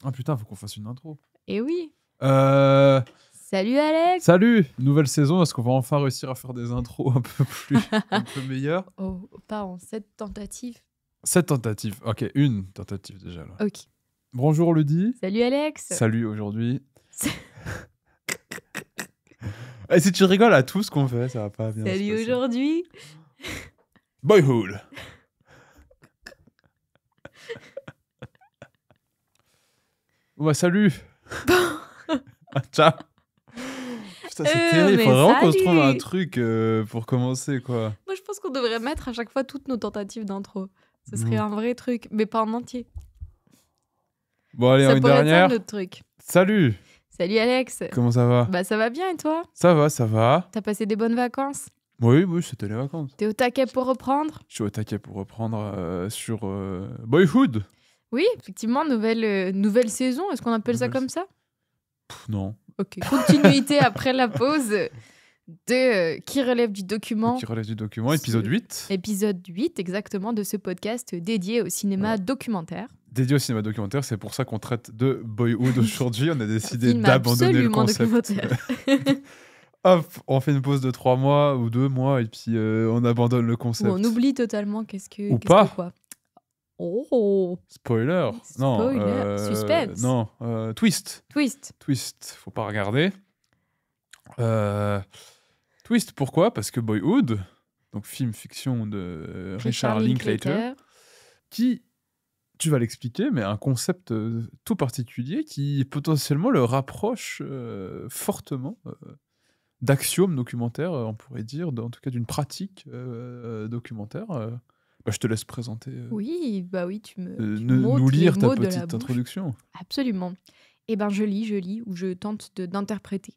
Ah putain, faut qu'on fasse une intro. Eh oui. Euh... Salut Alex. Salut, nouvelle saison, est-ce qu'on va enfin réussir à faire des intros un peu meilleures? Oh, pas en 7 tentatives. 7 tentatives, ok, une tentative déjà là. Ok. Bonjour Ludi. Salut Alex. Salut aujourd'hui. Et si tu rigoles à tout ce qu'on fait, ça va pas bien se Salut passer. aujourd'hui. Boyhood. Ouais, salut. Ah, ciao. Putain, c'est terrible, mais faut vraiment qu'on se trouve un salut. truc pour commencer quoi. Moi je pense qu'on devrait mettre à chaque fois toutes nos tentatives d'intro. Ce serait un vrai truc, mais pas en entier. Bon allez, Ça une pourrait être ça dernière. notre truc. Salut. Salut Alex. Comment ça va? Bah ça va bien et toi? Ça va, ça va. T'as passé des bonnes vacances? Oui, c'était les vacances. T'es au taquet pour reprendre? Je suis au taquet pour reprendre sur Boyhood. Oui, effectivement, nouvelle saison. Est-ce qu'on appelle ça Nouvelle- comme ça? Non, Ok, continuité après la pause de qui relève du document. qui relève du document, épisode 8. Épisode 8, exactement, de ce podcast dédié au cinéma documentaire. Dédié au cinéma documentaire, c'est pour ça qu'on traite de Boyhood aujourd'hui. On a décidé film d'abandonner le absolument concept. documentaire. Hop, on fait une pause de 3 mois ou 2 mois et puis on abandonne le concept. Ou on oublie totalement qu'est-ce que... Ou qu'est-ce pas. que quoi. Oh, Spoiler. Non. Spoiler. Suspense. Non. Twist. Twist. Faut pas regarder. Twist, pourquoi? Parce que Boyhood, donc film fiction de Richard Linklater, qui, tu vas l'expliquer, mais un concept tout particulier qui potentiellement le rapproche fortement d'axiomes documentaires, on pourrait dire, en tout cas d'une pratique documentaire. Je te laisse présenter. Oui, bah oui, tu nous m'ôtes lire les ta mots de la petite bouche. introduction. Absolument. Eh ben, je lis, ou je tente d'interpréter.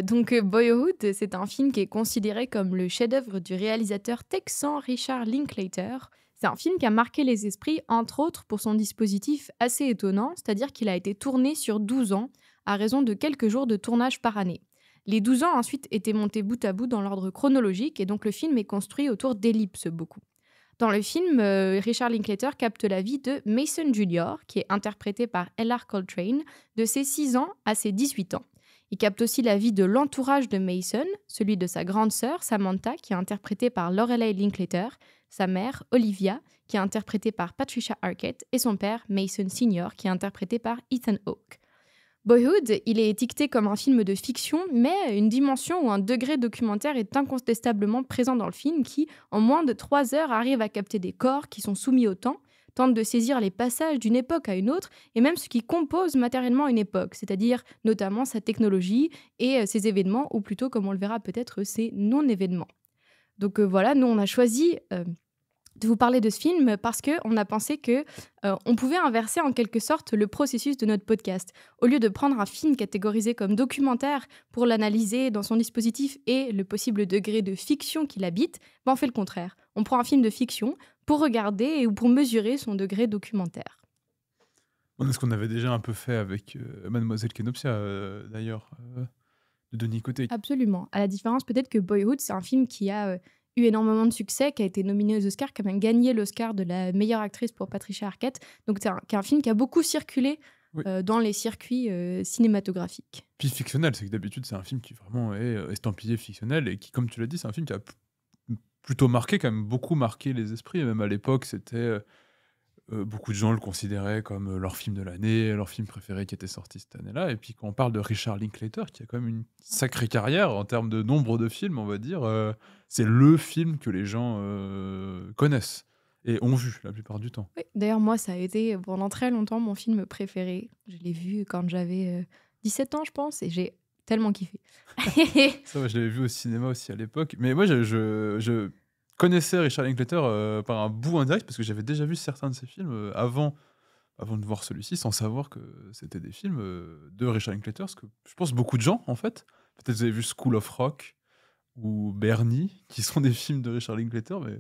Donc, Boyhood, c'est un film qui est considéré comme le chef-d'œuvre du réalisateur texan Richard Linklater. C'est un film qui a marqué les esprits, entre autres pour son dispositif assez étonnant, c'est-à-dire qu'il a été tourné sur 12 ans, à raison de quelques jours de tournage par année. Les 12 ans ensuite étaient montés bout à bout dans l'ordre chronologique, et donc le film est construit autour d'ellipses beaucoup. Dans le film, Richard Linklater capte la vie de Mason Jr., qui est interprété par L.R. Coltrane, de ses 6 ans à ses 18 ans. Il capte aussi la vie de l'entourage de Mason, celui de sa grande sœur, Samantha, qui est interprétée par Lorelei Linklater, sa mère, Olivia, qui est interprétée par Patricia Arquette, et son père, Mason Sr., qui est interprété par Ethan Hawke. Boyhood, il est étiqueté comme un film de fiction, mais une dimension ou un degré documentaire est incontestablement présent dans le film qui, en moins de 3 heures, arrive à capter des corps qui sont soumis au temps, tente de saisir les passages d'une époque à une autre et même ce qui compose matériellement une époque, c'est-à-dire notamment sa technologie et ses événements, ou plutôt, comme on le verra peut-être, ses non-événements. Donc voilà, nous on a choisi de vous parler de ce film parce qu'on a pensé que on pouvait inverser en quelque sorte le processus de notre podcast. Au lieu de prendre un film catégorisé comme documentaire pour l'analyser dans son dispositif et le possible degré de fiction qu'il habite, on fait le contraire. On prend un film de fiction pour regarder ou pour mesurer son degré documentaire. C'est ce qu'on avait déjà un peu fait avec Mademoiselle Kenopsia, d'ailleurs, de Denis Côté. Absolument. À la différence peut-être que Boyhood, c'est un film qui a eu énormément de succès, qui a été nominé aux Oscars, qui a même gagné l'Oscar de la meilleure actrice pour Patricia Arquette. Donc c'est un film qui a beaucoup circulé dans les circuits cinématographiques. Puis fictionnel, c'est que d'habitude c'est un film qui vraiment est estampillé fictionnel et qui, comme tu l'as dit, c'est un film qui a plutôt marqué, quand même beaucoup marqué les esprits. Même à l'époque, c'était beaucoup de gens le considéraient comme leur film de l'année, leur film préféré qui était sorti cette année-là. Et puis quand on parle de Richard Linklater, qui a quand même une sacrée carrière en termes de nombre de films, on va dire, c'est le film que les gens connaissent et ont vu la plupart du temps. Oui. D'ailleurs, moi, ça a été pendant très longtemps mon film préféré. Je l'ai vu quand j'avais 17 ans, je pense, et j'ai tellement kiffé. Ça, je l'avais vu au cinéma aussi à l'époque. Mais moi, je connaissais Richard Linklater par un bout indirect parce que j'avais déjà vu certains de ses films avant de voir celui-ci, sans savoir que c'était des films de Richard Linklater. Parce que je pense beaucoup de gens, en fait, peut-être vous avez vu School of Rock ou Bernie, qui sont des films de Richard Linklater, mais...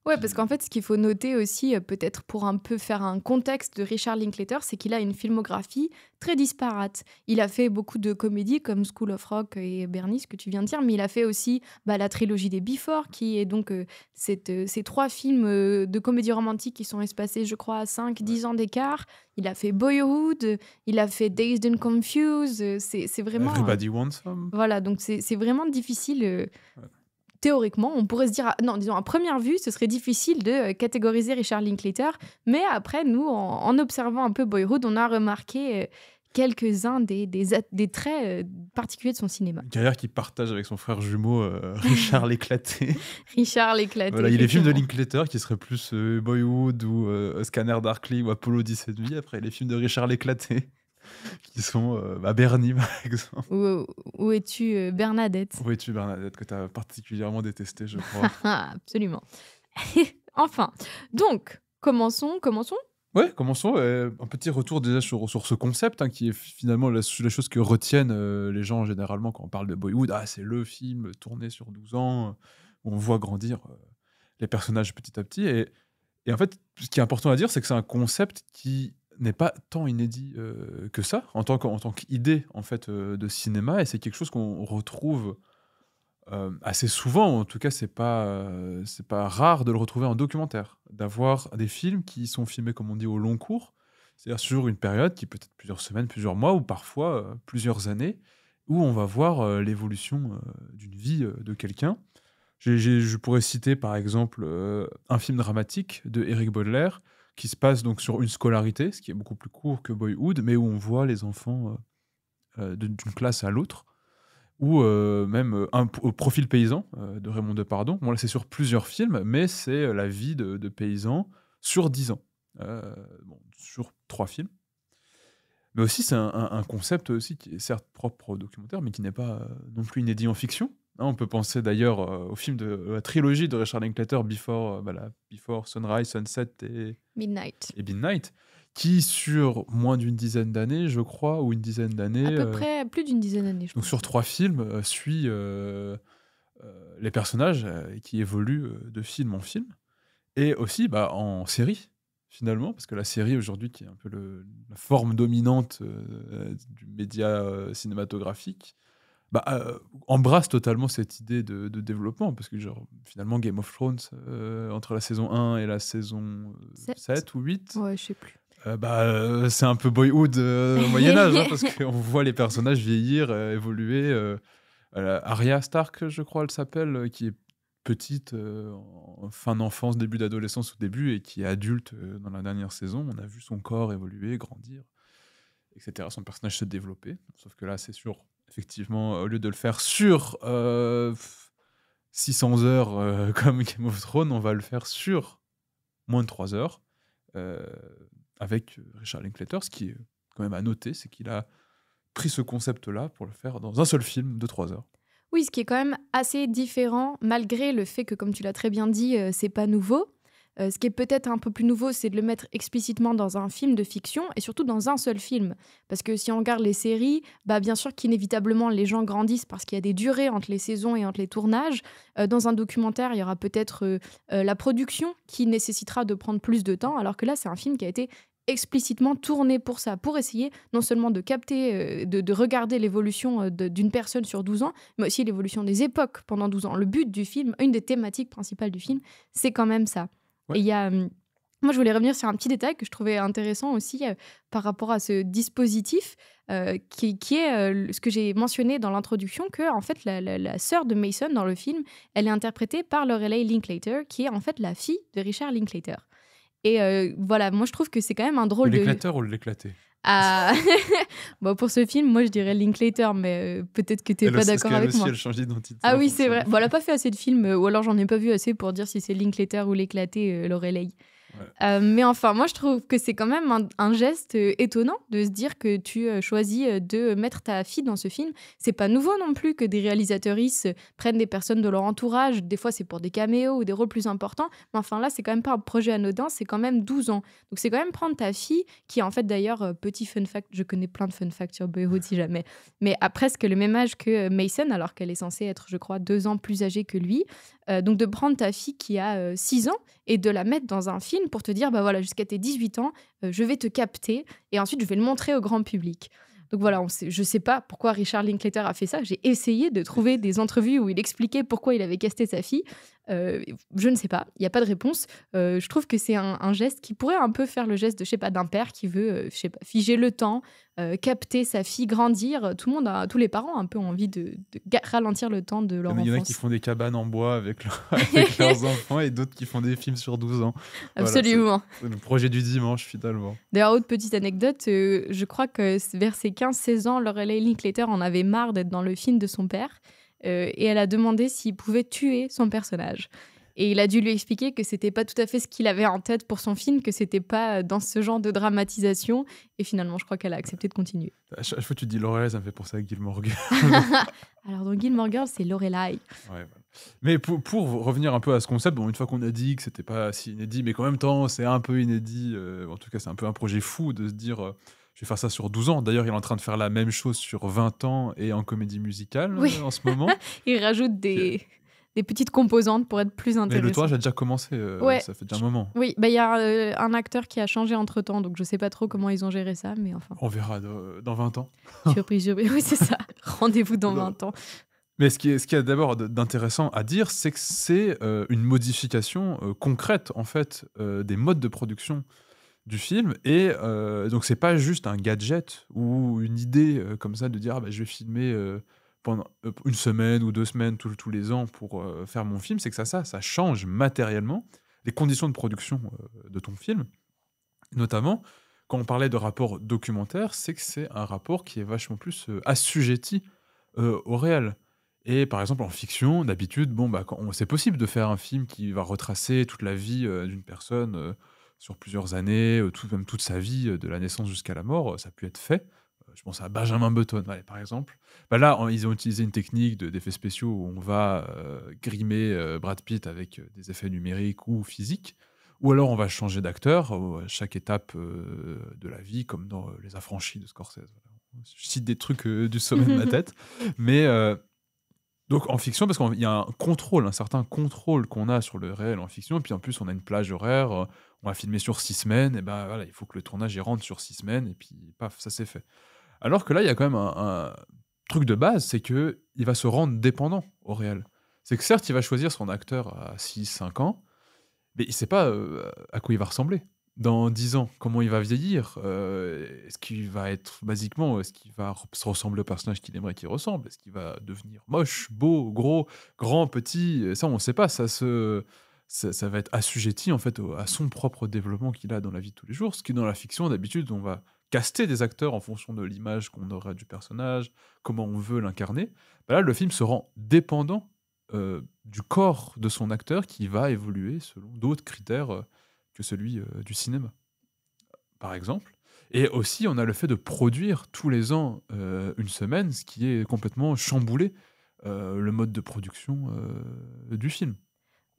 Ouais, parce qu'en fait, ce qu'il faut noter aussi, peut-être pour un peu faire un contexte de Richard Linklater, c'est qu'il a une filmographie très disparate. Il a fait beaucoup de comédies comme School of Rock et Bernie, que tu viens de dire, mais il a fait aussi la trilogie des Before, qui est donc ces 3 films de comédie romantique qui sont espacés, je crois, à 5-10 ans d'écart. Il a fait Boyhood, il a fait Dazed and Confused. C'est vraiment. Everybody Wants Some. Voilà, donc c'est vraiment difficile. Ouais. Théoriquement, on pourrait se dire, non, disons, à première vue, ce serait difficile de catégoriser Richard Linklater, mais après, nous, en observant un peu Boyhood, on a remarqué quelques-uns des traits particuliers de son cinéma. Une carrière qu'il partage avec son frère jumeau, Richard l'éclaté. Richard l'éclaté. Voilà, il y a les films de effectivement. Linklater qui seraient plus Boyhood ou Scanner Darkly ou Apollo 17 Vie. Après, les films de Richard l'éclaté qui sont Bernie, par exemple. Où es-tu, Bernadette? Où es-tu, Bernadette, que tu as particulièrement détesté, je crois. Absolument. Enfin, donc, commençons. Ouais, commençons. Un petit retour déjà sur ce concept, hein, qui est finalement la chose que retiennent les gens généralement quand on parle de Boyhood. Ah, c'est le film tourné sur 12 ans, où on voit grandir les personnages petit à petit. Et en fait, ce qui est important à dire, c'est que c'est un concept qui n'est pas tant inédit que ça, en tant qu'idée en fait, de cinéma. Et c'est quelque chose qu'on retrouve assez souvent. En tout cas, c'est pas rare de le retrouver en documentaire, d'avoir des films qui sont filmés, comme on dit, au long cours, c'est-à-dire sur une période qui peut être plusieurs semaines, plusieurs mois, ou parfois plusieurs années, où on va voir l'évolution d'une vie de quelqu'un. Je pourrais citer par exemple un film dramatique de Eric Baudelaire qui se passe donc sur une scolarité, ce qui est beaucoup plus court que Boyhood, mais où on voit les enfants d'une classe à l'autre, ou même au Profil paysan de Raymond Depardon. Bon, là, c'est sur plusieurs films, mais c'est la vie de paysans sur 10 ans, sur 3 films. Mais aussi, c'est un concept aussi qui est certes propre au documentaire, mais qui n'est pas non plus inédit en fiction. Hein, on peut penser d'ailleurs au film de la trilogie de Richard Linklater, Before, Sunrise, Sunset et Midnight. qui, sur moins d'une dizaine d'années, je crois, ou une dizaine À d'années, peu près plus d'une dizaine d'années, je donc pense. sur 3 films, suit les personnages qui évoluent de film en film. Et aussi en série, finalement, parce que la série aujourd'hui, qui est un peu la forme dominante du média cinématographique, embrasse totalement cette idée de développement, parce que finalement Game of Thrones, entre la saison 1 et la saison 7 ou 8, Ouais, je sais plus. c'est un peu Boyhood au Moyen-Âge, hein, parce qu'on voit les personnages vieillir, évoluer. Arya Stark, je crois, elle s'appelle, qui est petite, en fin d'enfance, début d'adolescence au début, et qui est adulte dans la dernière saison. On a vu son corps évoluer, grandir, etc. Son personnage se développer. Sauf que là, c'est sur, effectivement, au lieu de le faire sur 600 heures comme Game of Thrones, on va le faire sur moins de 3 heures avec Richard Linklater. Ce qui est quand même à noter, c'est qu'il a pris ce concept-là pour le faire dans un seul film de 3 heures. Oui, ce qui est quand même assez différent, malgré le fait que, comme tu l'as très bien dit, c'est pas nouveau. Ce qui est peut-être un peu plus nouveau, c'est de le mettre explicitement dans un film de fiction et surtout dans un seul film. Parce que si on regarde les séries, bien sûr qu'inévitablement les gens grandissent parce qu'il y a des durées entre les saisons et entre les tournages. Dans un documentaire, il y aura peut-être la production qui nécessitera de prendre plus de temps, alors que là, c'est un film qui a été explicitement tourné pour ça, pour essayer non seulement de capter, de regarder l'évolution d'une personne sur 12 ans, mais aussi l'évolution des époques pendant 12 ans. Le but du film, une des thématiques principales du film, c'est quand même ça. Ouais. Et il y a... moi, je voulais revenir sur un petit détail que je trouvais intéressant aussi par rapport à ce dispositif, qui est ce que j'ai mentionné dans l'introduction, que en fait, la sœur de Mason dans le film, elle est interprétée par Lorelei Linklater, qui est en fait la fille de Richard Linklater. Et voilà, moi je trouve que c'est quand même un drôle de... L'éclateur ou l'éclaté? Pour ce film, moi je dirais Linklater, mais peut-être que tu n'es pas d'accord avec moi. Elle change d'identité. Ah oui, c'est vrai. Elle n'a pas fait assez de films, ou alors j'en ai pas vu assez pour dire si c'est Linklater ou l'éclaté, Lorelei. Ouais. Mais enfin, moi, je trouve que c'est quand même un geste étonnant de se dire que tu choisis de mettre ta fille dans ce film. C'est pas nouveau non plus que des réalisatrices prennent des personnes de leur entourage. Des fois, c'est pour des caméos ou des rôles plus importants. Mais enfin, là, c'est quand même pas un projet anodin, c'est quand même 12 ans. Donc, c'est quand même prendre ta fille, qui est en fait d'ailleurs, petit fun fact, je connais plein de fun facts sur Boyhood si jamais, mais a presque le même âge que Mason, alors qu'elle est censée être, je crois, 2 ans plus âgée que lui. Donc, de prendre ta fille qui a 6 ans et de la mettre dans un film pour te dire, bah voilà, jusqu'à tes 18 ans, je vais te capter et ensuite je vais le montrer au grand public. Donc voilà, je sais pas pourquoi Richard Linklater a fait ça. J'ai essayé de trouver des entrevues où il expliquait pourquoi il avait casté sa fille. Je ne sais pas, il n'y a pas de réponse. Je trouve que c'est un geste qui pourrait un peu faire le geste de, je sais pas, d'un père qui veut, je sais pas, figer le temps, capter sa fille grandir. Tout le monde tous les parents ont un peu envie de ralentir le temps de leur Il y en a qui enfance. font des cabanes en bois avec, avec leurs enfants et d'autres qui font des films sur 12 ans. Voilà, Absolument. c'est le projet du dimanche finalement. D'ailleurs, autre petite anecdote, je crois que vers ses 15-16 ans, Lorelai Linklater en avait marre d'être dans le film de son père et elle a demandé s'il pouvait tuer son personnage. Et il a dû lui expliquer que c'était pas tout à fait ce qu'il avait en tête pour son film, que c'était pas dans ce genre de dramatisation. Et finalement, je crois qu'elle a accepté de continuer. À chaque fois que tu dis Laurel, ça me fait penser à Gilmore Girls. Alors, dans Gilmore Girls, c'est Lorelai. Ouais, voilà. Mais pour revenir un peu à ce concept, bon, une fois qu'on a dit que c'était pas si inédit, mais qu'en même temps c'est un peu inédit, en tout cas c'est un peu un projet fou de se dire je vais faire ça sur 12 ans. D'ailleurs, il est en train de faire la même chose sur 20 ans et en comédie musicale Oui. en ce moment. Il rajoute des petites composantes pour être plus Mais le intéressant. tournage a déjà commencé, Ouais. ça fait déjà un moment. Oui, bah, il y a un acteur qui a changé entre-temps, donc je sais pas trop comment ils ont géré ça, mais enfin, On verra dans 20 ans. surprise. Oui, c'est ça. Rendez-vous dans 20 ans. Mais ce qui est d'abord d'intéressant à dire, c'est que c'est une modification concrète en fait des modes de production du film et donc c'est pas juste un gadget ou une idée comme ça de dire ah, bah, je vais filmer pendant une semaine ou 2 semaines tous les ans pour faire mon film, c'est que ça change matériellement les conditions de production de ton film. Notamment, quand on parlait de rapport documentaire, c'est que c'est un rapport qui est vachement plus assujetti au réel. Et par exemple, en fiction, d'habitude, bon, bah, c'est possible de faire un film qui va retracer toute la vie d'une personne sur plusieurs années, même toute sa vie, de la naissance jusqu'à la mort, ça a pu être fait. Je pense à Benjamin Button, allez, par exemple. Bah là, ils ont utilisé une technique d'effets spéciaux où on va grimer Brad Pitt avec des effets numériques ou physiques. Ou alors on va changer d'acteur à chaque étape de la vie, comme dans Les Affranchis de Scorsese. Voilà. Je cite des trucs du sommet de ma tête. Mais donc en fiction, parce qu'il y a un certain contrôle qu'on a sur le réel en fiction, et puis en plus on a une plage horaire, on va filmer sur 6 semaines, et ben voilà, il faut que le tournage y rentre sur 6 semaines, et puis paf, ça c'est fait. Alors que là, il y a quand même un truc de base, c'est que il va se rendre dépendant au réel. C'est que certes, il va choisir son acteur à 6, 5 ans, mais il sait pas à quoi il va ressembler. Dans 10 ans, comment il va vieillir est-ce qu'il va être, basiquement, est-ce qu'il va se ressembler au personnage qu'il aimerait qu'il ressemble? Est-ce qu'il va devenir moche, beau, gros, grand, petit? Ça, on ne sait pas. Ça va être assujetti, en fait, à son propre développement qu'il a dans la vie de tous les jours. Ce qui, dans la fiction, d'habitude, on va caster des acteurs en fonction de l'image qu'on aura du personnage, comment on veut l'incarner. Bah là, le film se rend dépendant du corps de son acteur qui va évoluer selon d'autres critères que celui du cinéma, par exemple. Et aussi, on a le fait de produire tous les ans une semaine, ce qui est complètement chamboulé le mode de production du film.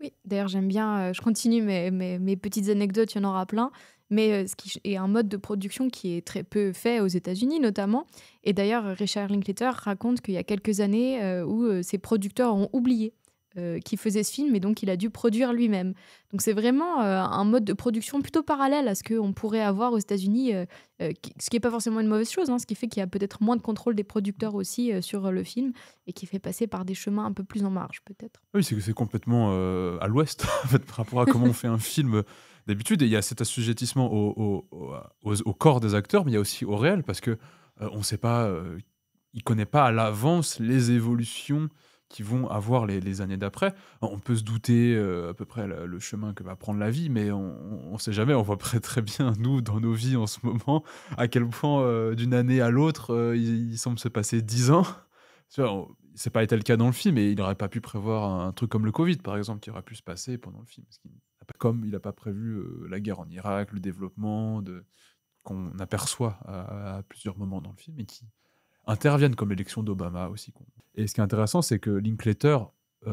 Oui, d'ailleurs, j'aime bien, je continue mes petites anecdotes, il y en aura plein, mais ce qui est un mode de production qui est très peu fait aux États-Unis notamment. Et d'ailleurs, Richard Linklater raconte qu'il y a quelques années où ses producteurs ont oublié qu'il faisait ce film et donc il a dû produire lui-même. Donc c'est vraiment un mode de production plutôt parallèle à ce qu'on pourrait avoir aux États-Unis, ce qui n'est pas forcément une mauvaise chose, hein, ce qui fait qu'il y a peut-être moins de contrôle des producteurs aussi sur le film et qui fait passer par des chemins un peu plus en marge peut-être. Oui, c'est que c'est complètement à l'ouest en fait, par rapport à comment on fait un film d'habitude. Et il y a cet assujettissement au corps des acteurs, mais il y a aussi au réel, parce que on sait pas, il connaît pas à l'avance les évolutions qui vont avoir les années d'après. On peut se douter à peu près le chemin que va prendre la vie, mais on sait jamais. On voit très bien, nous, dans nos vies en ce moment, à quel point d'une année à l'autre, il semble se passer 10 ans. Tu vois, c'est pas été le cas dans le film et il n'aurait pas pu prévoir un truc comme le Covid, par exemple, qui aurait pu se passer pendant le film. Parce qu'il n'a pas comme il n'a pas prévu, la guerre en Irak, le développement qu'on aperçoit à plusieurs moments dans le film et qui interviennent, comme l'élection d'Obama aussi. Et ce qui est intéressant, c'est que Linklater,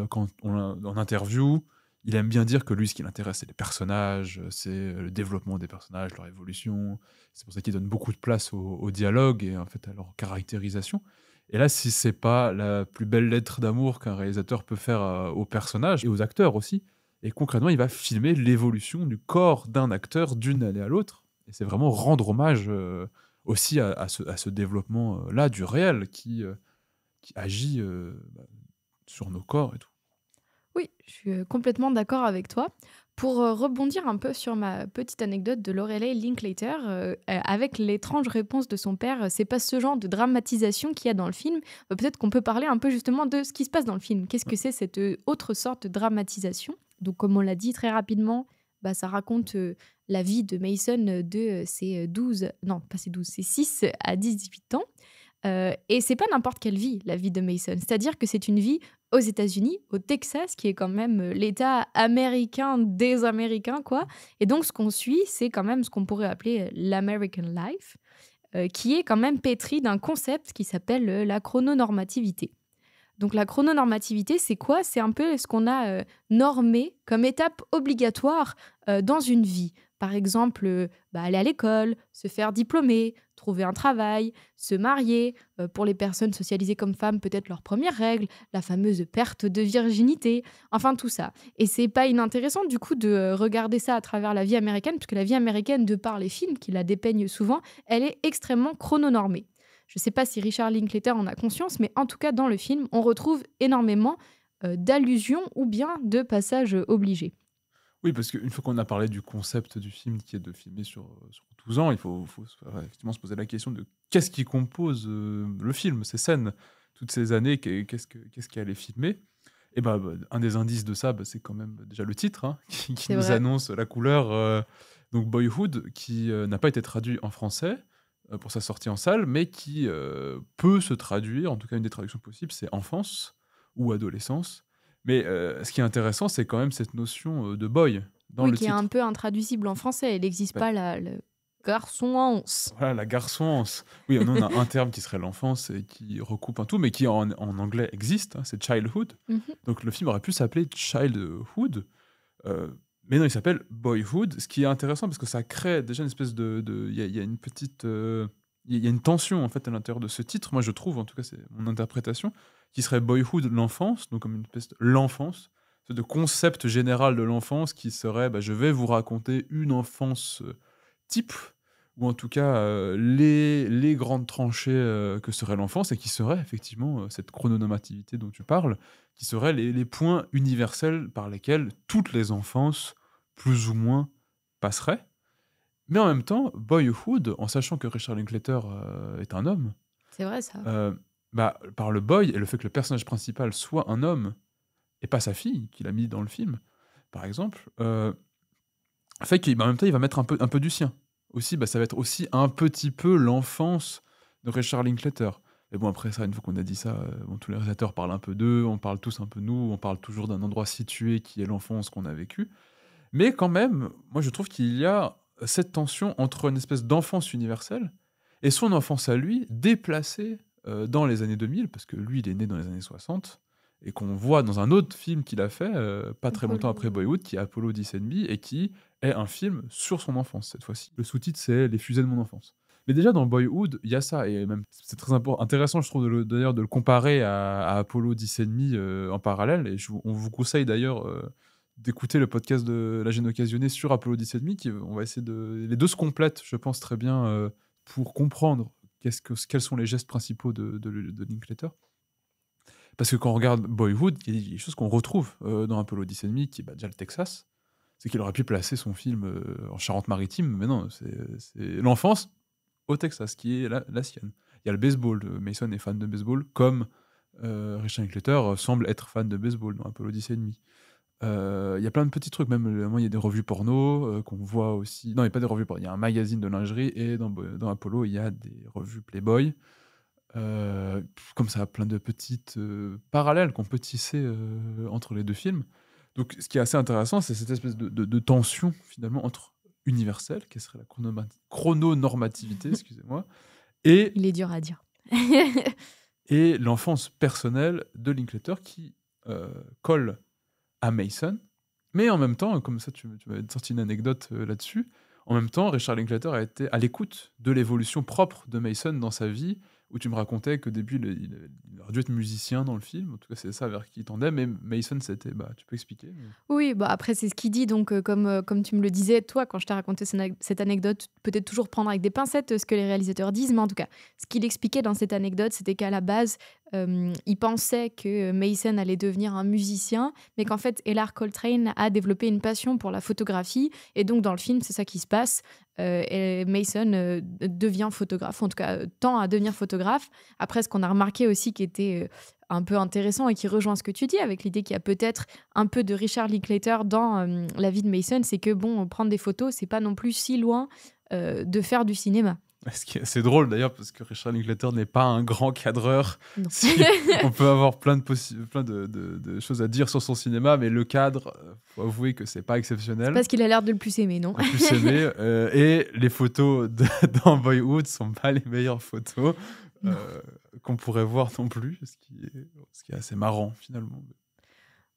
quand en interview, il aime bien dire que lui, ce qui l'intéresse, c'est les personnages, c'est le développement des personnages, leur évolution. C'est pour ça qu'il donne beaucoup de place au dialogue et en fait à leur caractérisation. Et là, si c'est pas la plus belle lettre d'amour qu'un réalisateur peut faire aux personnages et aux acteurs aussi, et concrètement, il va filmer l'évolution du corps d'un acteur d'une année à l'autre. Et c'est vraiment rendre hommage aussi à ce développement-là du réel qui agit sur nos corps et tout. Oui, je suis complètement d'accord avec toi. Pour rebondir un peu sur ma petite anecdote de Lorelei Linklater, avec l'étrange réponse de son père, c'est pas ce genre de dramatisation qu'il y a dans le film. Peut-être qu'on peut parler un peu justement de ce qui se passe dans le film. Qu'est-ce que c'est cette autre sorte de dramatisation? Donc, comme on l'a dit très rapidement, bah, ça raconte la vie de Mason de ses 12, non, pas ses 12, ses 6 à 18 ans. Et c'est pas n'importe quelle vie, la vie de Mason. C'est-à-dire que c'est une vie aux États-Unis, au Texas, qui est quand même l'État américain des Américains, quoi. Et donc, ce qu'on suit, c'est quand même ce qu'on pourrait appeler l'American Life, qui est quand même pétri d'un concept qui s'appelle la chrononormativité. Donc, la chrononormativité, c'est quoi? C'est un peu ce qu'on a normé comme étape obligatoire dans une vie. Par exemple, bah, aller à l'école, se faire diplômer, trouver un travail, se marier. Pour les personnes socialisées comme femmes, peut-être leur première règle, la fameuse perte de virginité. Enfin, tout ça. Et c'est pas inintéressant, du coup, de regarder ça à travers la vie américaine, puisque la vie américaine, de par les films qui la dépeignent souvent, elle est extrêmement chrononormée. Je ne sais pas si Richard Linklater en a conscience, mais en tout cas, dans le film, on retrouve énormément d'allusions ou bien de passages obligés. Oui, parce qu'une fois qu'on a parlé du concept du film qui est de filmer sur 12 ans, il faut effectivement se poser la question de qu'est-ce qui compose le film, ces scènes, toutes ces années, qu'est-ce qui allait filmer. Et bah, un des indices de ça, bah, c'est quand même déjà le titre hein, qui C'est nous vrai. annonce la couleur. Donc Boyhood, qui n'a pas été traduit en français pour sa sortie en salle, mais qui peut se traduire, en tout cas une des traductions possibles, c'est enfance ou adolescence. Mais ce qui est intéressant, c'est quand même cette notion de boy dans Oui, le qui est un titre. peu intraduisible en français. Il n'existe Bah, pas le garçon en once. voilà, la garçons. Oui, nous, on a un terme qui serait l'enfance et qui recoupe un tout, mais qui en anglais existe, hein, c'est childhood. Mhm. Donc le film aurait pu s'appeler Childhood, mais non, il s'appelle Boyhood, ce qui est intéressant parce que ça crée déjà une espèce il y a une petite... il y a une tension en fait à l'intérieur de ce titre, moi je trouve, en tout cas c'est mon interprétation, qui serait Boyhood, l'enfance, donc comme une espèce de l'enfance, c'est de concept général de l'enfance qui serait bah, je vais vous raconter une enfance type, ou en tout cas les grandes tranchées que serait l'enfance, et qui serait effectivement cette chrononormativité dont tu parles, qui seraient les points universels par lesquels toutes les enfances, plus ou moins, passeraient. Mais en même temps, Boyhood, en sachant que Richard Linklater est un homme, C'est vrai ça. euh, bah, par le boy et le fait que le personnage principal soit un homme et pas sa fille qu'il a mis dans le film, par exemple, fait qu'en même temps, il va mettre un peu du sien. Aussi, bah, ça va être aussi un petit peu l'enfance de Richard Linklater. Mais bon, après ça, une fois qu'on a dit ça, bon, tous les réalisateurs parlent un peu d'eux, on parle tous un peu de nous, on parle toujours d'un endroit situé qui est l'enfance qu'on a vécue. Mais quand même, moi je trouve qu'il y a cette tension entre une espèce d'enfance universelle et son enfance à lui, déplacée dans les années 2000, parce que lui, il est né dans les années 60, et qu'on voit dans un autre film qu'il a fait, pas très longtemps après Apollo. Boyhood, qui est Apollo 10 et qui est un film sur son enfance cette fois-ci. Le sous-titre, c'est Les fusées de mon enfance. Mais déjà dans Boyhood, il y a ça, et même c'est très intéressant, je trouve, d'ailleurs, de le comparer à Apollo 10 en parallèle, et on vous conseille d'ailleurs d'écouter le podcast de La Gêne Occasionnée sur Apollo 10 qui on va essayer les deux se complètent, je pense, très bien pour comprendre quels sont les gestes principaux de Linklater. Parce que quand on regarde Boyhood, il y a des choses qu'on retrouve dans Apollo 10 qui est bah, déjà le Texas. C'est qu'il aurait pu placer son film en Charente-Maritime, mais non, c'est l'enfance au Texas qui est la sienne. Il y a le baseball, Mason est fan de baseball, comme Richard Linklater semble être fan de baseball dans Apollo 10 il y a plein de petits trucs, même il y a des revues porno qu'on voit aussi. Non, il n'y a pas des revues porno, il y a un magazine de lingerie, et dans Apollo, il y a des revues Playboy. Comme ça, plein de petites, parallèles qu'on peut tisser, entre les 2 films. Donc ce qui est assez intéressant, c'est cette espèce de tension finalement entre universel, qui serait la chrononormativité, excusez-moi, et Il est dur à dire. l'enfance personnelle de Linklater qui, colle à Mason. Mais en même temps, comme ça tu m'avais sorti une anecdote, là-dessus. En même temps, Richard Linklater a été à l'écoute de l'évolution propre de Mason dans sa vie, où tu me racontais qu'au début, il aurait dû être musicien dans le film. En tout cas, c'est ça vers qui il tendait, mais Mason, c'était tu peux expliquer? Oui, bah, après c'est ce qu'il dit donc comme tu me le disais toi quand je t'ai raconté cette anecdote, peut-être toujours prendre avec des pincettes, ce que les réalisateurs disent, mais en tout cas, ce qu'il expliquait dans cette anecdote, c'était qu'à la base, il pensait que Mason allait devenir un musicien, mais qu'en fait Ellar Coltrane a développé une passion pour la photographie et donc dans le film, c'est ça qui se passe, et Mason, devient photographe, en tout cas, tend à devenir photographe. Après ce qu'on a remarqué aussi qui était, un peu intéressant et qui rejoint ce que tu dis avec l'idée qu'il y a peut-être un peu de Richard Linklater dans la vie de Mason, c'est que bon, prendre des photos, c'est pas non plus si loin de faire du cinéma. Ce qui est assez drôle d'ailleurs, parce que Richard Linklater n'est pas un grand cadreur. Non. Si, on peut avoir plein de choses à dire sur son cinéma, mais le cadre, faut avouer que c'est pas exceptionnel. Parce qu'il a l'air de le plus aimer, non? Le plus aimé, et les photos dans Boyhood sont pas les meilleures photos Non. qu'on pourrait voir non plus, ce qui est assez marrant finalement.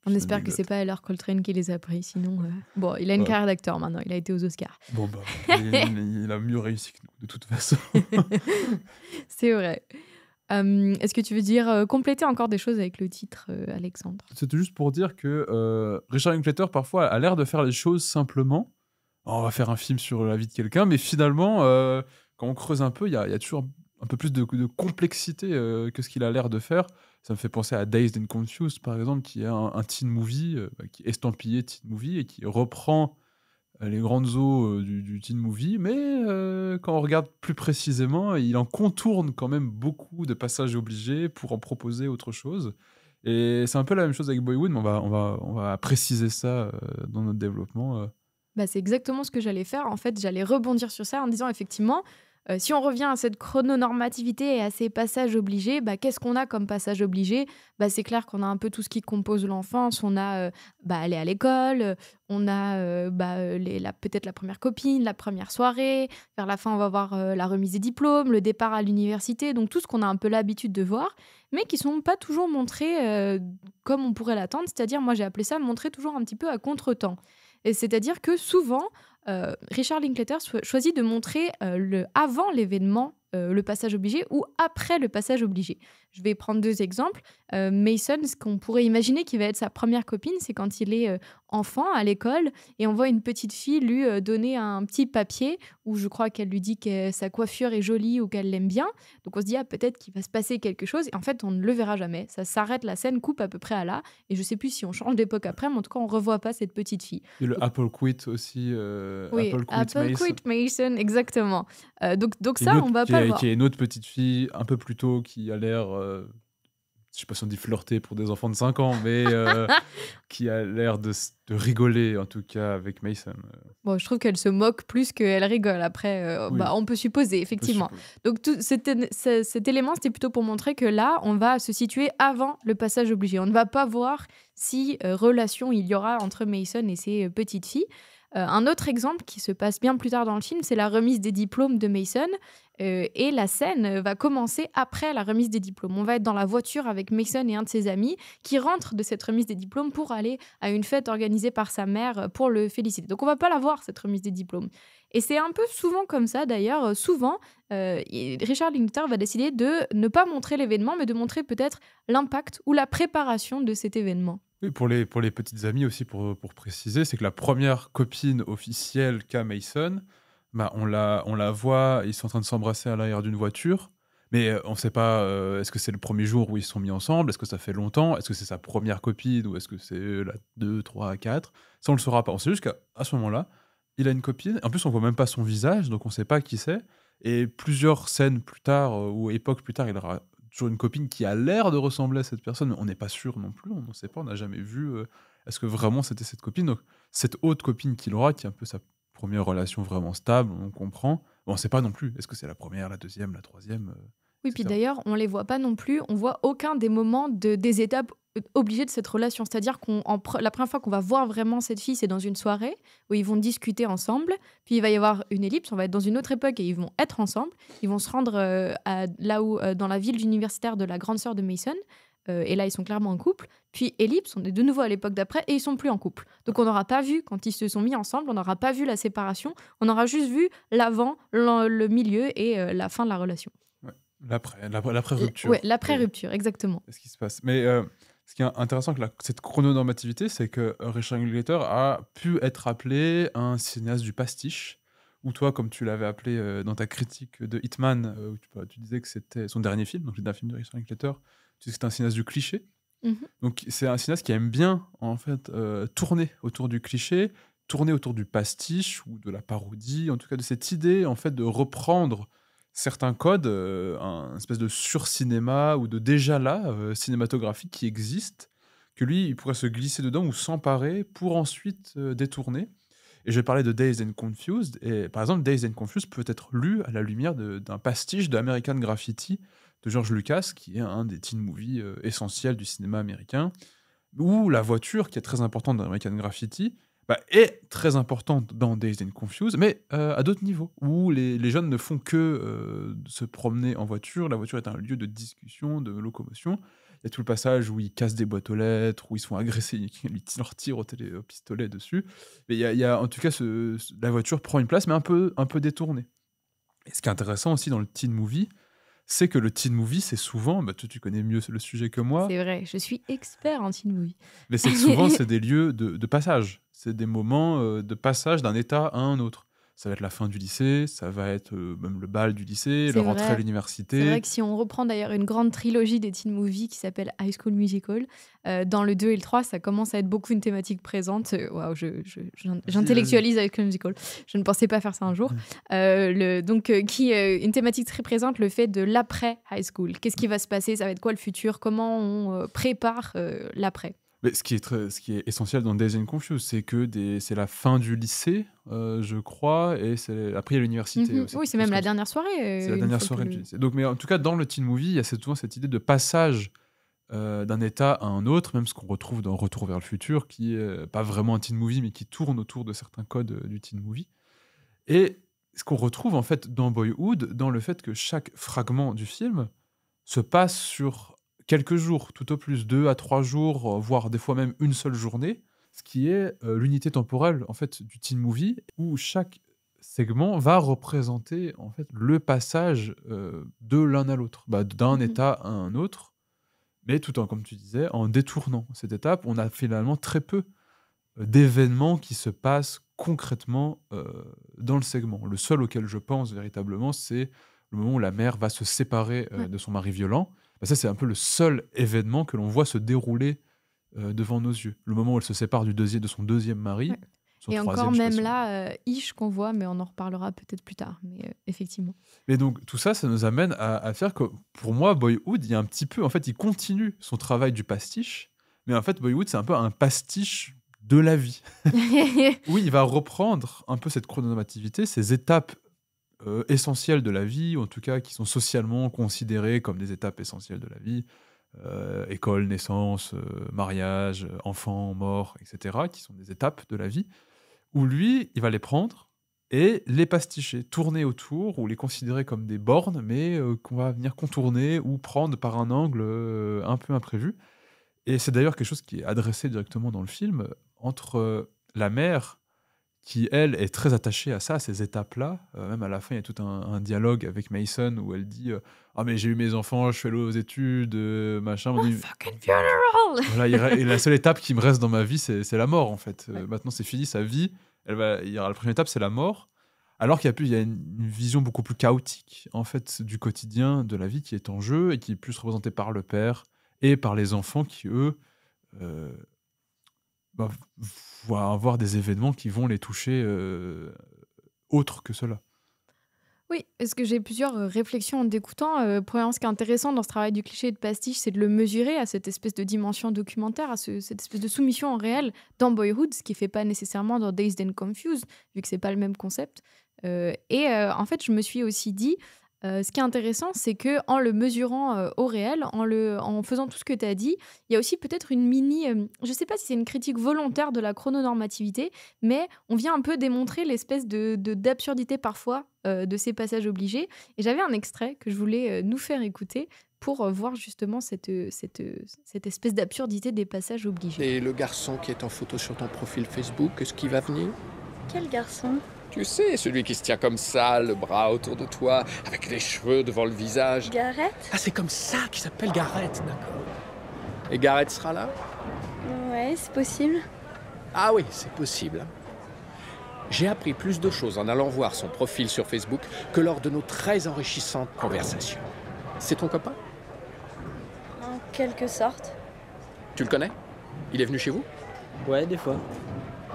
On Petite espère que anecdote. c'est pas Ellar Coltrane qui les a pris, sinon bon, il a une Ouais. carrière d'acteur maintenant, il a été aux Oscars. Bon bah, il a mieux réussi que nous, de toute façon. C'est vrai. Est-ce que tu veux dire, compléter encore des choses avec le titre, Alexandre? C'était juste pour dire que Richard Linklater parfois a l'air de faire les choses simplement. On va faire un film sur la vie de quelqu'un, mais finalement, quand on creuse un peu, il y a toujours un peu plus de complexité que ce qu'il a l'air de faire. Ça me fait penser à Dazed and Confused, par exemple, qui est un teen movie, qui est estampillé teen movie et qui reprend les grandes eaux du teen movie, mais quand on regarde plus précisément, il en contourne quand même beaucoup de passages obligés pour en proposer autre chose. Et c'est un peu la même chose avec Boyhood, mais on va préciser ça dans notre développement. Bah, c'est exactement ce que j'allais faire. En fait, j'allais rebondir sur ça en disant effectivement, si on revient à cette chrononormativité et à ces passages obligés, bah, qu'est-ce qu'on a comme passage obligé? Bah, c'est clair qu'on a un peu tout ce qui compose l'enfance. On a bah, aller à l'école, on a bah, peut-être la première copine, la première soirée. Vers la fin, on va voir la remise des diplômes, le départ à l'université. Donc tout ce qu'on a un peu l'habitude de voir, mais qui sont pas toujours montrés comme on pourrait l'attendre. C'est-à-dire, moi j'ai appelé ça montrer toujours un petit peu à contre-temps. Et c'est-à-dire que souvent, Richard Linklater choisit de montrer avant l'événement, le passage obligé ou après le passage obligé. Je vais prendre deux exemples. Mason, ce qu'on pourrait imaginer qui va être sa première copine, c'est quand il est enfant à l'école et on voit une petite fille lui donner un petit papier où je crois qu'elle lui dit que sa coiffure est jolie ou qu'elle l'aime bien. Donc on se dit, ah, peut-être qu'il va se passer quelque chose. Et en fait, on ne le verra jamais. Ça s'arrête, la scène coupe à peu près à là. Et je sais plus si on change d'époque après, mais en tout cas, on revoit pas cette petite fille. Et le Apple Quit aussi, Oui, Apple Quit Apple Mason. Quit Mason, exactement. Donc Qui est ça, on va pas le voir. qui est une autre petite fille un peu plus tôt qui a l'air, je sais pas si on dit flirter pour des enfants de 5 ans, mais qui a l'air de rigoler en tout cas avec Mason. Bon, je trouve qu'elle se moque plus qu'elle rigole. Après, Oui, bah, on peut supposer, on peut effectivement. supposer. Donc cet élément, c'était plutôt pour montrer que là, on va se situer avant le passage obligé. On ne va pas voir si relation il y aura entre Mason et ses petites filles. Un autre exemple qui se passe bien plus tard dans le film, c'est la remise des diplômes de Mason. Et la scène va commencer après la remise des diplômes. On va être dans la voiture avec Mason et un de ses amis qui rentrent de cette remise des diplômes pour aller à une fête organisée par sa mère pour le féliciter. Donc on va pas la voir, cette remise des diplômes. Et c'est un peu souvent comme ça d'ailleurs. Souvent, Richard Linklater va décider de ne pas montrer l'événement, mais de montrer peut-être l'impact ou la préparation de cet événement. Oui, pour les petites amies aussi, pour préciser, c'est que la première copine officielle qu'a Mason, bah, on la voit, ils sont en train de s'embrasser à l'arrière d'une voiture, mais on ne sait pas, est-ce que c'est le premier jour où ils se sont mis ensemble? Est-ce que ça fait longtemps? Est-ce que c'est sa première copine ou est-ce que c'est la 2, 3, 4? Ça, on le saura pas. On sait juste qu'à ce moment-là, il a une copine. En plus, on voit même pas son visage, donc on sait pas qui c'est. Et plusieurs scènes plus tard, ou époques plus tard, il aura toujours une copine qui a l'air de ressembler à cette personne, mais on n'est pas sûr non plus, on ne sait pas, on n'a jamais vu, est-ce que vraiment c'était cette copine? Donc cette autre copine qu'il aura, qui est un peu sa première relation vraiment stable, on comprend. Bon, on ne sait pas non plus, est-ce que c'est la première, la deuxième, la troisième? Oui, puis etc. d'ailleurs, on les voit pas non plus. On voit aucun des moments des étapes obligées de cette relation. C'est-à-dire la première fois qu'on va voir vraiment cette fille, c'est dans une soirée où ils vont discuter ensemble. Puis il va y avoir une ellipse. On va être dans une autre époque et ils vont être ensemble. Ils vont se rendre là où, dans la ville universitaire de la grande sœur de Mason. Et là, ils sont clairement en couple. Puis ellipse, on est de nouveau à l'époque d'après et ils sont plus en couple. Donc on n'aura pas vu quand ils se sont mis ensemble. On n'aura pas vu la séparation. On aura juste vu l'avant, le milieu et la fin de la relation. Ouais. L'après-rupture. Ouais, l'après-rupture, exactement. C'est ce qui se passe. Mais ce qui est intéressant avec cette chrononormativité, c'est que Richard Linklater a pu être appelé un cinéaste du pastiche, ou toi, comme tu l'avais appelé dans ta critique de Hitman, où tu disais que c'était son dernier film, donc le dernier film de Richard Linklater, tu disais que c'était un cinéaste du cliché. Mhm. Donc c'est un cinéaste qui aime bien en fait tourner autour du cliché, tourner autour du pastiche ou de la parodie, en tout cas de cette idée en fait de reprendre certains codes, un espèce de surcinéma ou de déjà là cinématographique qui existe, que lui il pourrait se glisser dedans ou s'emparer pour ensuite détourner. Et je vais parler de Dazed and Confused. Et par exemple, Dazed and Confused peut être lu à la lumière d'un pastiche d'American Graffiti de George Lucas, qui est un des teen movies essentiels du cinéma américain, où la voiture, qui est très importante dans American Graffiti, est très importante dans Dazed and Confused, mais à d'autres niveaux, où les jeunes ne font que se promener en voiture. La voiture est un lieu de discussion, de locomotion. Il y a tout le passage où ils cassent des boîtes aux lettres, où ils se font agresser, ils leur tirent au pistolet dessus. Mais il y a en tout cas, la voiture prend une place, mais un peu détournée. Et ce qui est intéressant aussi dans le teen movie, c'est que le teen movie, c'est souvent, toi tu connais mieux le sujet que moi, C'est vrai, je suis expert en teen movie. mais c'est que souvent c'est des lieux de passage. C'est des moments de passage d'un état à un autre. Ça va être la fin du lycée, ça va être même le bal du lycée, le C'est rentrée à vrai. C'est l'université. vrai que si on reprend d'ailleurs une grande trilogie des teen movies qui s'appelle High School Musical, dans le 2 et le 3, ça commence à être beaucoup une thématique présente. Waouh, j'intellectualise High School Musical. Je ne pensais pas faire ça un jour. Qui est une thématique très présente, le fait de l'après high school. Qu'est-ce qui va se passer? Ça va être quoi le futur? Comment on prépare l'après? Mais ce qui est essentiel dans Dazed and Confused, c'est que c'est la fin du lycée, je crois, et après il y a l'université aussi. Oui, c'est même la dernière soirée. C'est la une dernière fois que soirée du lycée. Donc, mais en tout cas, dans le teen movie, il y a souvent cette idée de passage d'un état à un autre, même ce qu'on retrouve dans Retour vers le futur, qui est pas vraiment un teen movie, mais qui tourne autour de certains codes du teen movie. Et ce qu'on retrouve en fait dans Boyhood, dans le fait que chaque fragment du film se passe sur quelques jours, tout au plus 2 à 3 jours, voire des fois même une seule journée, ce qui est l'unité temporelle en fait du teen movie, où chaque segment va représenter en fait le passage de l'un à l'autre, d'un état à un autre, mais tout en, comme tu disais, en détournant cette étape. On a finalement très peu d'événements qui se passent concrètement dans le segment. Le seul auquel je pense véritablement, c'est le moment où la mère va se séparer de son mari violent. Ça, c'est un peu le seul événement que l'on voit se dérouler devant nos yeux. Le moment où elle se sépare de son deuxième mari, Ouais. son Et troisième, encore je sais pas même si là, Ish qu'on voit, mais on en reparlera peut-être plus tard. Mais effectivement. Mais donc, tout ça, ça nous amène à faire que, pour moi, Boyhood, il y a un petit peu... En fait, il continue son travail du pastiche, mais en fait, Boyhood, c'est un peu un pastiche de la vie. Oui, il va reprendre un peu cette chrononormativité, ces étapes essentielles de la vie, ou en tout cas qui sont socialement considérées comme des étapes essentielles de la vie. École, naissance, mariage, enfant, mort, etc., qui sont des étapes de la vie, où lui, il va les prendre et les pasticher, tourner autour, ou les considérer comme des bornes, mais qu'on va venir contourner ou prendre par un angle un peu imprévu. Et c'est d'ailleurs quelque chose qui est adressé directement dans le film, entre la mère, qui, elle, est très attachée à ça, à ces étapes-là. Même à la fin, il y a tout un dialogue avec Mason où elle dit Ah, mais j'ai eu mes enfants, je suis allée aux études, machin. Fucking funeral. Voilà, et la seule étape qui me reste dans ma vie, c'est la mort, en fait. Ouais. Maintenant, c'est fini, sa vie. Il y aura la prochaine étape, c'est la mort. Alors qu'il y a une vision beaucoup plus chaotique, en fait, du quotidien, de la vie qui est en jeu et qui est plus représentée par le père et par les enfants qui, eux, euh, bah, vont avoir des événements qui vont les toucher autres que cela. Oui, parce que j'ai plusieurs réflexions en t'écoutant. Premièrement, ce qui est intéressant dans ce travail du cliché et de pastiche, c'est de le mesurer à cette espèce de dimension documentaire, à cette espèce de soumission en réel dans Boyhood, ce qui ne fait pas nécessairement dans Dazed and Confused, vu que c'est pas le même concept. En fait, je me suis aussi dit, Ce qui est intéressant, c'est qu'en le mesurant, au réel, en faisant tout ce que tu as dit, il y a aussi peut-être une mini, je sais pas si c'est une critique volontaire de la chrononormativité, mais on vient un peu démontrer l'espèce d'absurdité parfois, de ces passages obligés et j'avais un extrait que je voulais, nous faire écouter pour, voir justement cette espèce d'absurdité des passages obligés. Et le garçon qui est en photo sur ton profil Facebook, est-ce qu'il va venir? Quel garçon? Tu sais, celui qui se tient comme ça, le bras autour de toi, avec les cheveux devant le visage. Gareth? Ah, c'est comme ça qu'il s'appelle Gareth, d'accord. Et Gareth sera là? Ouais, c'est possible. Ah oui, c'est possible. J'ai appris plus de choses en allant voir son profil sur Facebook que lors de nos très enrichissantes conversations. C'est ton copain? En quelque sorte. Tu le connais? Il est venu chez vous? Ouais, des fois.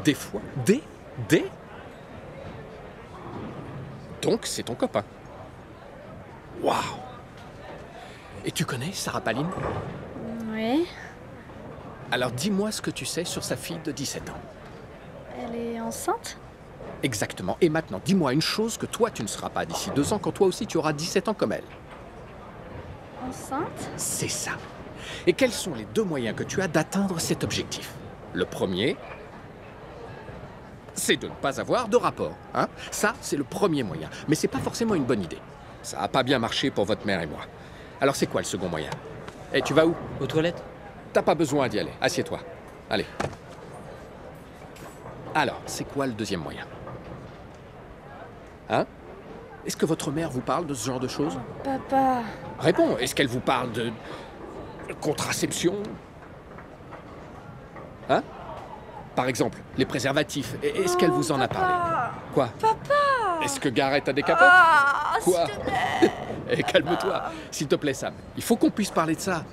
Des fois? Des? Donc, c'est ton copain. Waouh! Et tu connais Sarah Palin? Ouais. Alors dis-moi ce que tu sais sur sa fille de 17 ans. Elle est enceinte? Exactement. Et maintenant, dis-moi une chose que toi, tu ne seras pas d'ici 2 ans, quand toi aussi tu auras 17 ans comme elle. Enceinte? C'est ça. Et quels sont les 2 moyens que tu as d'atteindre cet objectif? Le premier, c'est de ne pas avoir de rapport. Hein? Ça, c'est le premier moyen. Mais c'est pas forcément une bonne idée. Ça n'a pas bien marché pour votre mère et moi. Alors c'est quoi le second moyen? Eh, tu vas où? Aux toilettes? T'as pas besoin d'y aller. Assieds-toi. Allez. Alors, c'est quoi le deuxième moyen? Hein? Est-ce que votre mère vous parle de ce genre de choses? Papa. Réponds. Est-ce qu'elle vous parle de contraception? Hein? Par exemple, les préservatifs. Est-ce qu'elle vous en a parlé? Quoi? Papa. Est-ce que Gareth a des capotes? Quoi? S'il te plaît. Eh, calme-toi. S'il te plaît, Sam. Il faut qu'on puisse parler de ça.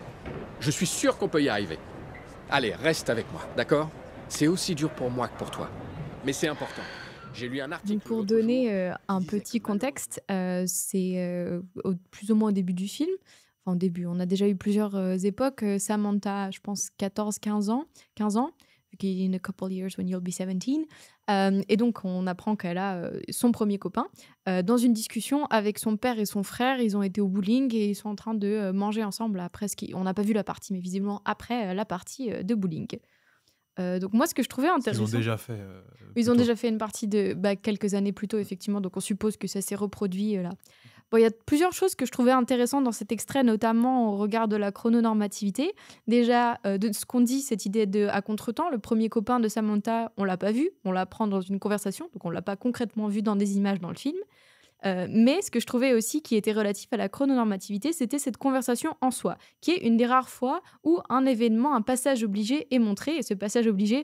Je suis sûr qu'on peut y arriver. Allez, reste avec moi, d'accord? C'est aussi dur pour moi que pour toi. Mais c'est important. J'ai lu un article. Donc pour l'autre jour donner, qui un disait petit que malheureusement- contexte, c'est, au plus ou moins au début du film. Enfin au début, on a déjà eu plusieurs, époques, Samantha, je pense 14-15 ans, qui «In a couple years when you'll be 17». Et donc on apprend qu'elle a, son premier copain. Dans une discussion avec son père et son frère, ils ont été au bowling et ils sont en train de, manger ensemble après on n'a pas vu la partie, mais visiblement après, la partie, de bowling. Donc moi ce que je trouvais Ils ont intéressant. déjà fait. Ils ont Plutôt. déjà fait une partie quelques années plus tôt, effectivement, donc on suppose que ça s'est reproduit là. Bon, il y a plusieurs choses que je trouvais intéressantes dans cet extrait, notamment au regard de la chrononormativité. Déjà, de ce qu'on dit, cette idée de à contretemps, le premier copain de Samantha, on l'a pas vu, on l'apprend dans une conversation, donc on l'a pas concrètement vu dans des images dans le film. Mais ce que je trouvais aussi qui était relatif à la chrononormativité, c'était cette conversation en soi, qui est une des rares fois où un événement, un passage obligé est montré. Et ce passage obligé,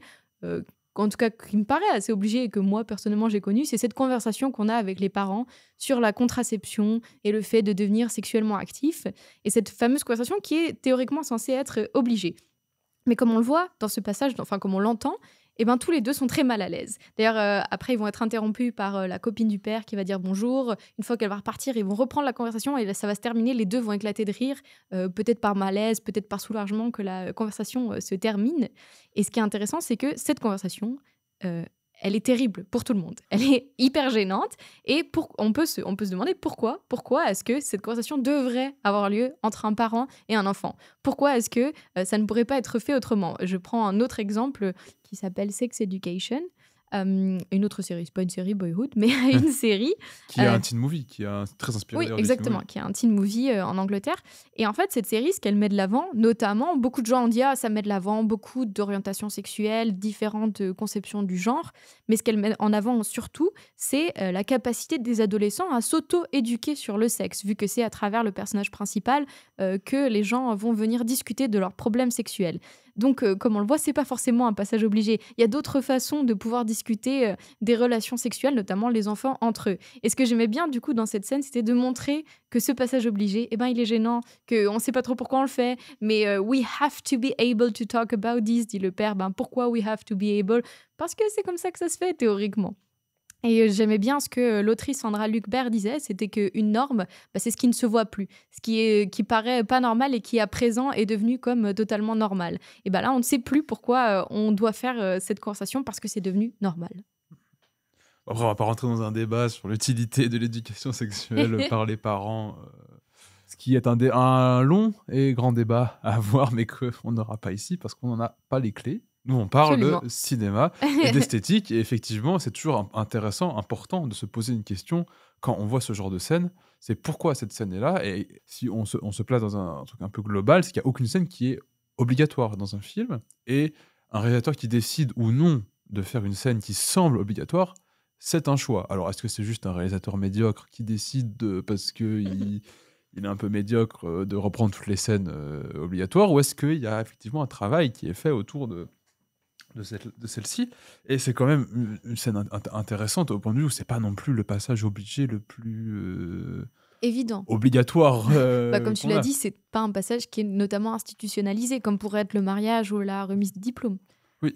en tout cas qui me paraît assez obligé et que moi personnellement j'ai connu, c'est cette conversation qu'on a avec les parents sur la contraception et le fait de devenir sexuellement actif. Et cette fameuse conversation qui est théoriquement censée être obligée. Mais comme on le voit dans ce passage, enfin comme on l'entend, eh ben, tous les deux sont très mal à l'aise. D'ailleurs, après, ils vont être interrompus par la copine du père qui va dire bonjour. Une fois qu'elle va repartir, ils vont reprendre la conversation et là, ça va se terminer. Les deux vont éclater de rire, peut-être par malaise, peut-être par soulagement que la conversation se termine. Et ce qui est intéressant, c'est que cette conversation, euh, elle est terrible pour tout le monde. Elle est hyper gênante et on peut se demander pourquoi. Pourquoi est-ce que cette conversation devrait avoir lieu entre un parent et un enfant? Pourquoi est-ce que ça ne pourrait pas être fait autrement? Je prends un autre exemple qui s'appelle Sex Education. Une autre série, c'est pas une série Boyhood, mais une série. Qui est Euh, un teen movie, qui est très inspiré Oui, d'ailleurs du teen exactement, movie. qui est un teen movie en Angleterre. Et en fait, cette série, ce qu'elle met de l'avant, notamment, beaucoup de gens ont dit ah, ça met de l'avant beaucoup d'orientations sexuelles, différentes conceptions du genre. Mais ce qu'elle met en avant surtout, c'est la capacité des adolescents à s'auto-éduquer sur le sexe, vu que c'est à travers le personnage principal que les gens vont venir discuter de leurs problèmes sexuels. Donc, comme on le voit, c'est pas forcément un passage obligé. Il y a d'autres façons de pouvoir discuter des relations sexuelles, notamment les enfants entre eux. Et ce que j'aimais bien du coup dans cette scène, c'était de montrer que ce passage obligé, eh ben, il est gênant, qu'on ne sait pas trop pourquoi on le fait, mais we have to be able to talk about this, dit le père. Ben, pourquoi we have to be able? Parce que c'est comme ça que ça se fait théoriquement. Et j'aimais bien ce que l'autrice Sandra Lucbert disait, c'était qu'une norme, bah, c'est ce qui ne se voit plus, ce qui paraît pas normal et qui à présent est devenu comme totalement normal. Et ben là, on ne sait plus pourquoi on doit faire cette conversation parce que c'est devenu normal. Après, on va pas rentrer dans un débat sur l'utilité de l'éducation sexuelle par les parents, ce qui est un long et grand débat à avoir, mais qu'on n'aura pas ici parce qu'on n'en a pas les clés. Nous, on parle de Absolument. cinéma et d'esthétique, et effectivement, c'est toujours intéressant, important de se poser une question quand on voit ce genre de scène. C'est pourquoi cette scène est là, et si on se place dans un truc un peu global, c'est qu'il n'y a aucune scène qui est obligatoire dans un film, et un réalisateur qui décide ou non de faire une scène qui semble obligatoire, c'est un choix. Alors, est-ce que c'est juste un réalisateur médiocre qui décide parce qu'il il est un peu médiocre de reprendre toutes les scènes obligatoires, ou est-ce qu'il y a effectivement un travail qui est fait autour de celle-ci? Et c'est quand même une scène intéressante au point de vue où c'est pas non plus le passage obligé le plus Évident. obligatoire Comme tu qu'on l'as a. dit, c'est pas un passage qui est notamment institutionnalisé, comme pourrait être le mariage ou la remise de diplôme. Oui.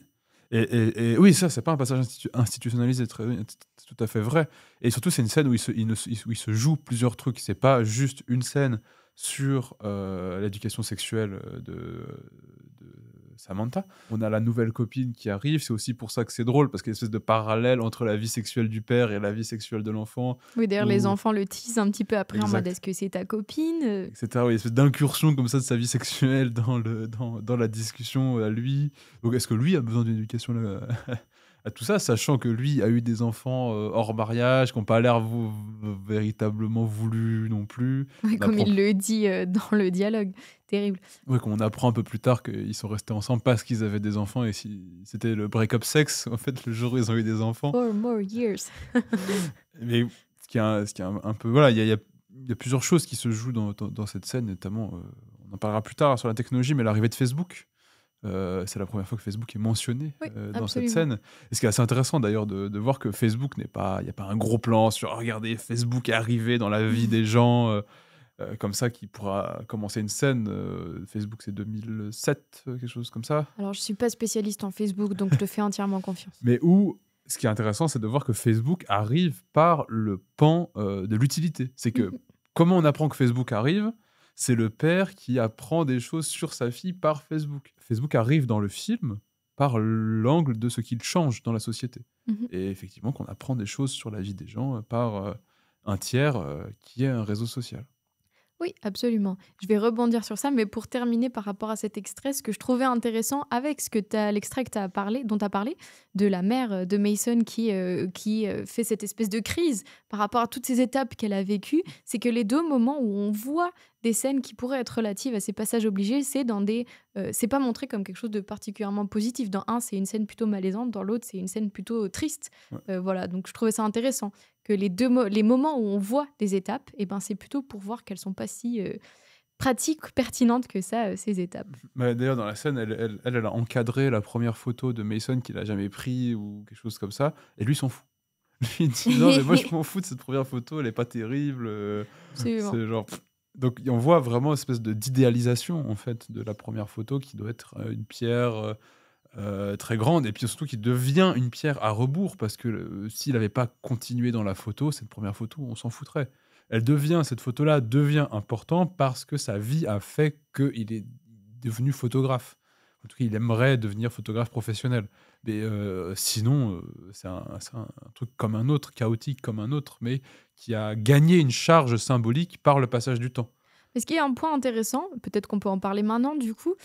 Et oui, ça, c'est pas un passage institutionnalisé, c'est tout à fait vrai. Et surtout, c'est une scène où où il se joue plusieurs trucs. C'est pas juste une scène sur l'éducation sexuelle de Samantha. On a la nouvelle copine qui arrive. C'est aussi pour ça que c'est drôle, parce qu'il y a une espèce de parallèle entre la vie sexuelle du père et la vie sexuelle de l'enfant. Oui, d'ailleurs, les Où- enfants le teasent un petit peu après en mode Exact. est-ce que c'est ta copine etc. Oui, une espèce d'incursion comme ça de sa vie sexuelle dans la discussion à lui. Donc, est-ce que lui a besoin d'une éducation à tout ça, sachant que lui a eu des enfants hors mariage, qui n'ont pas l'air véritablement voulus non plus. Ouais, On comme apprend, il le dit dans le dialogue. Terrible. ouais, qu'on apprend un peu plus tard qu'ils sont restés ensemble parce qu'ils avaient des enfants, et c'était le break-up sexe, en fait, le jour où ils ont eu des enfants. 4 more years. Mais ce qui est un peu... Voilà, il y a plusieurs choses qui se jouent dans cette scène, notamment, on en parlera plus tard sur la technologie, mais l'arrivée de Facebook. C'est la première fois que Facebook est mentionné Oui, dans cette absolument. scène. Et ce qui est assez intéressant d'ailleurs de voir que Facebook n'est pas... Il n'y a pas un gros plan sur regardez, Facebook est arrivé dans la vie des gens comme ça, qui pourra commencer une scène. Facebook, c'est 2007, quelque chose comme ça. Alors, je suis pas spécialiste en Facebook, donc je te fais entièrement confiance. Mais où, ce qui est intéressant, c'est de voir que Facebook arrive par le pan de l'utilité. C'est que comment on apprend que Facebook arrive? C'est le père qui apprend des choses sur sa fille par Facebook. Facebook arrive dans le film par l'angle de ce qu'il change dans la société. Mhm. Et effectivement, qu'on apprend des choses sur la vie des gens par un tiers qui est un réseau social. Oui, absolument. Je vais rebondir sur ça, mais pour terminer par rapport à cet extrait, ce que je trouvais intéressant avec l'extrait que dont tu as parlé, de la mère de Mason qui fait cette espèce de crise par rapport à toutes ces étapes qu'elle a vécues, c'est que les deux moments où on voit des scènes qui pourraient être relatives à ces passages obligés, c'est pas montré comme quelque chose de particulièrement positif. Dans un, c'est une scène plutôt malaisante, dans l'autre, c'est une scène plutôt triste. Ouais. Voilà, donc je trouvais ça intéressant que les moments où on voit des étapes, eh ben, c'est plutôt pour voir qu'elles sont pas si pratiques, pertinentes que ça, ces étapes. Mais d'ailleurs, dans la scène, elle a encadré la première photo de Mason qu'il a jamais pris ou quelque chose comme ça, et lui s'en fout. Lui il dit non, mais moi je m'en fous de cette première photo, elle est pas terrible. Absolument. C'est genre. Donc on voit vraiment une espèce d'idéalisation en fait de la première photo qui doit être une pierre très grande, et puis surtout qui devient une pierre à rebours, parce que s'il n'avait pas continué dans la photo, cette première photo, on s'en foutrait. Cette photo-là devient importante parce que sa vie a fait qu'il est devenu photographe. En tout cas, il aimerait devenir photographe professionnel. Mais sinon, c'est un truc comme un autre, chaotique comme un autre, mais qui a gagné une charge symbolique par le passage du temps. Mais ce qui est un point intéressant, peut-être qu'on peut en parler maintenant du coup,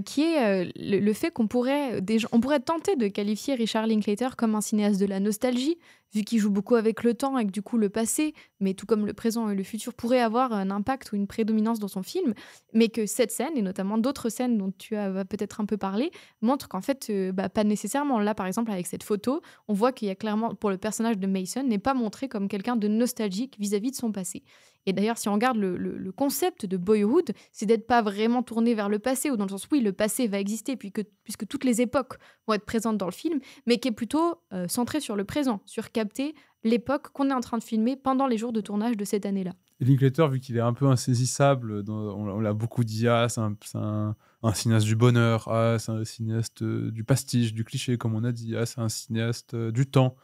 qui est le fait qu'on pourrait, on pourrait tenter de qualifier Richard Linklater comme un cinéaste de la nostalgie, vu qu'il joue beaucoup avec le temps et que du coup le passé, mais tout comme le présent et le futur, pourrait avoir un impact ou une prédominance dans son film, mais que cette scène, et notamment d'autres scènes dont tu vas peut-être un peu parler, montrent qu'en fait, pas nécessairement. Là, par exemple, avec cette photo, on voit qu'il y a clairement, pour le personnage de Mason, n'est pas montré comme quelqu'un de nostalgique vis-à-vis de son passé. Et d'ailleurs, si on regarde le concept de Boyhood, c'est d'être pas vraiment tourné vers le passé, ou dans le sens, oui, le passé va exister, puisque toutes les époques vont être présentes dans le film, mais qui est plutôt centré sur le présent, sur capter l'époque qu'on est en train de filmer pendant les jours de tournage de cette année-là. Et Linklater, vu qu'il est un peu insaisissable, on l'a beaucoup dit, c'est un cinéaste du bonheur, c'est un cinéaste du pastiche, du cliché, comme on a dit, c'est un cinéaste du temps.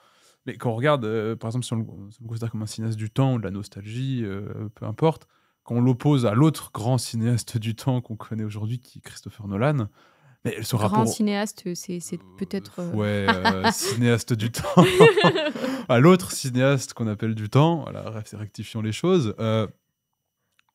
Mais quand on regarde, par exemple, si on le considère comme un cinéaste du temps ou de la nostalgie, peu importe, quand on l'oppose à l'autre grand cinéaste du temps qu'on connaît aujourd'hui, qui est Christopher Nolan, Mais ce Grand rapport... cinéaste, c'est peut-être... Ouais, cinéaste du temps. L'autre cinéaste qu'on appelle du temps, voilà, rectifions les choses,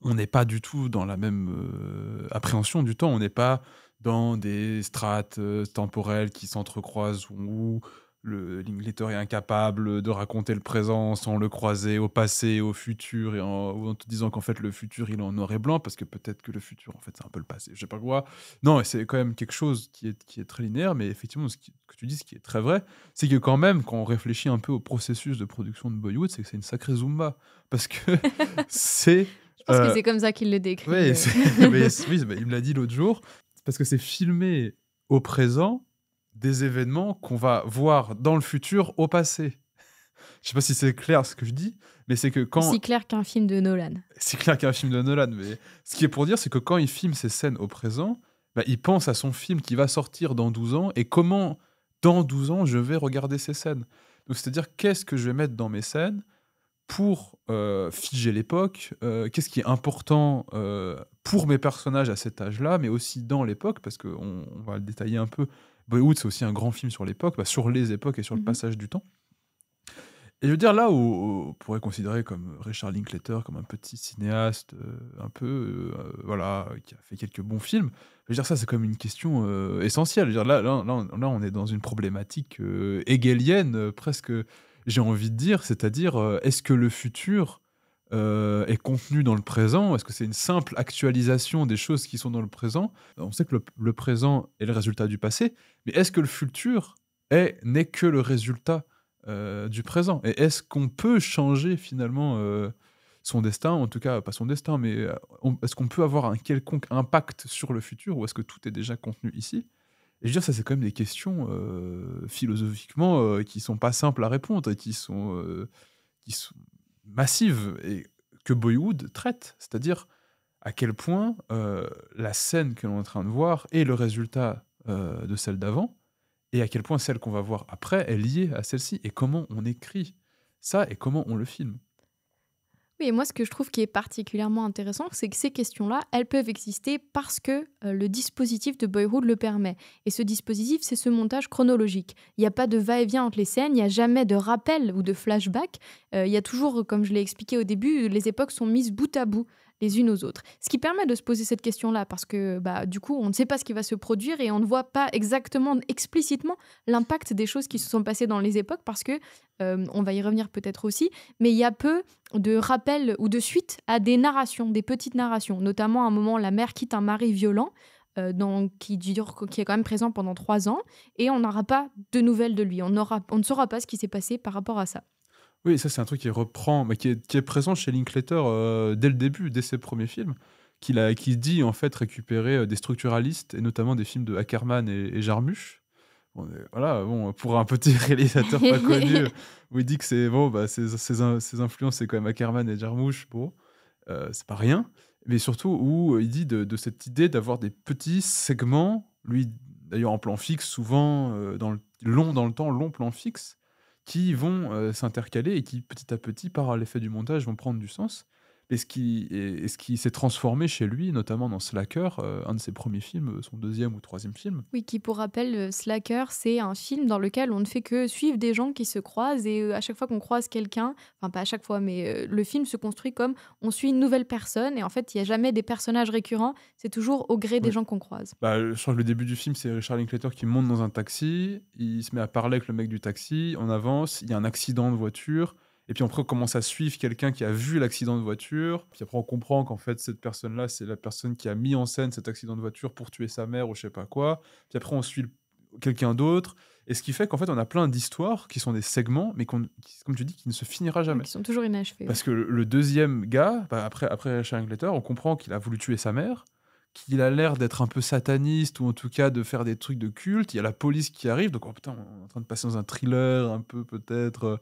on n'est pas du tout dans la même appréhension du temps. On n'est pas dans des strates temporelles qui s'entrecroisent où le Linklater est incapable de raconter le présent sans le croiser au passé, au futur, ou en te disant qu'en fait le futur il est en noir et blanc parce que peut-être que le futur en fait c'est un peu le passé, je sais pas quoi. Non, c'est quand même quelque chose qui est très linéaire, mais effectivement que tu dis, ce qui est très vrai, c'est que quand même quand on réfléchit un peu au processus de production de Boyhood, c'est que c'est une sacrée zumba parce que c'est Je pense que euh, c'est comme ça qu'il le décrit. ouais, oui, il me l'a dit l'autre jour. C'est parce que c'est filmé au présent des événements qu'on va voir dans le futur au passé. Je sais pas si c'est clair ce que je dis, mais c'est que quand... Aussi clair qu'un film de Nolan. C'est clair qu'il y a un film de Nolan, mais ce qui est pour dire, c'est que quand il filme ces scènes au présent, bah, il pense à son film qui va sortir dans 12 ans et comment, dans 12 ans, je vais regarder ces scènes. Donc, c'est-à-dire, qu'est-ce que je vais mettre dans mes scènes pour figer l'époque, qu'est-ce qui est important pour mes personnages à cet âge-là, mais aussi dans l'époque, parce qu'on va le détailler un peu. Boyhood, c'est aussi un grand film sur l'époque, sur les époques et sur le passage du temps. Et je veux dire, là où on pourrait considérer comme Richard Linklater comme un petit cinéaste, un peu, voilà, qui a fait quelques bons films, je veux dire, ça, c'est comme une question essentielle. Je veux dire, là, on est dans une problématique hegelienne, presque, j'ai envie de dire, c'est-à-dire, est-ce que le futur est contenu dans le présent? Est-ce que c'est une simple actualisation des choses qui sont dans le présent? On sait que le présent est le résultat du passé, mais est-ce que le futur n'est que le résultat du présent? Et est-ce qu'on peut changer finalement son destin, en tout cas pas son destin, mais est-ce qu'on peut avoir un quelconque impact sur le futur, ou est-ce que tout est déjà contenu ici? Et je veux dire, ça c'est quand même des questions philosophiquement qui sont pas simples à répondre et qui sont massives, et que Boyhood traite, c'est-à-dire à quel point la scène que l'on est en train de voir est le résultat de celle d'avant, et à quel point celle qu'on va voir après est liée à celle-ci, et comment on écrit ça et comment on le filme. Oui, et moi, ce que je trouve qui est particulièrement intéressant, c'est que ces questions-là, elles peuvent exister parce que le dispositif de Boyhood le permet. Et ce dispositif, c'est ce montage chronologique. Il n'y a pas de va-et-vient entre les scènes, il n'y a jamais de rappel ou de flashback. Il y a toujours, comme je l'ai expliqué au début, les époques sont mises bout à bout les unes aux autres. Ce qui permet de se poser cette question-là, parce que du coup, on ne sait pas ce qui va se produire et on ne voit pas exactement, explicitement, l'impact des choses qui se sont passées dans les époques, parce que, on va y revenir peut-être aussi, mais il y a peu de rappels ou de suites à des narrations, des petites narrations. Notamment, à un moment, la mère quitte un mari violent, qui est quand même présent pendant 3 ans, et on n'aura pas de nouvelles de lui. On ne saura pas ce qui s'est passé par rapport à ça. Oui, ça c'est un truc qui reprend, mais qui est présent chez Linklater dès le début, dès ses premiers films, qui dit en fait récupérer des structuralistes, et notamment des films de Ackerman et Jarmusch. Voilà, pour un petit réalisateur pas connu, où il dit que c'est bon, ses influences, c'est quand même Ackerman et Jarmusch, bon, c'est pas rien, mais surtout où il dit de cette idée d'avoir des petits segments, lui d'ailleurs en plan fixe, souvent dans le temps, long plan fixe, qui vont s'intercaler et qui petit à petit, par l'effet du montage, vont prendre du sens. Et ce qui s'est transformé chez lui, notamment dans Slacker, un de ses premiers films, son deuxième ou troisième film. Oui, qui pour rappel, Slacker, c'est un film dans lequel on ne fait que suivre des gens qui se croisent, et à chaque fois qu'on croise quelqu'un, enfin pas à chaque fois, mais le film se construit comme on suit une nouvelle personne, et en fait il n'y a jamais des personnages récurrents, c'est toujours au gré des gens qu'on croise. Je crois que le début du film, c'est Richard Linklater qui monte dans un taxi, il se met à parler avec le mec du taxi, on avance, il y a un accident de voiture, et puis après on commence à suivre quelqu'un qui a vu l'accident de voiture, puis après on comprend qu'en fait cette personne-là, c'est la personne qui a mis en scène cet accident de voiture pour tuer sa mère ou je sais pas quoi, puis après on suit quelqu'un d'autre, et ce qui fait qu'en fait on a plein d'histoires qui sont des segments, mais comme tu dis, qui ne se finira jamais. Qui sont toujours inachevés. Parce que le deuxième gars, après Richard Linklater, on comprend qu'il a voulu tuer sa mère, qu'il a l'air d'être un peu sataniste, ou en tout cas de faire des trucs de culte. Il y a la police qui arrive, donc putain, on est en train de passer dans un thriller un peu peut-être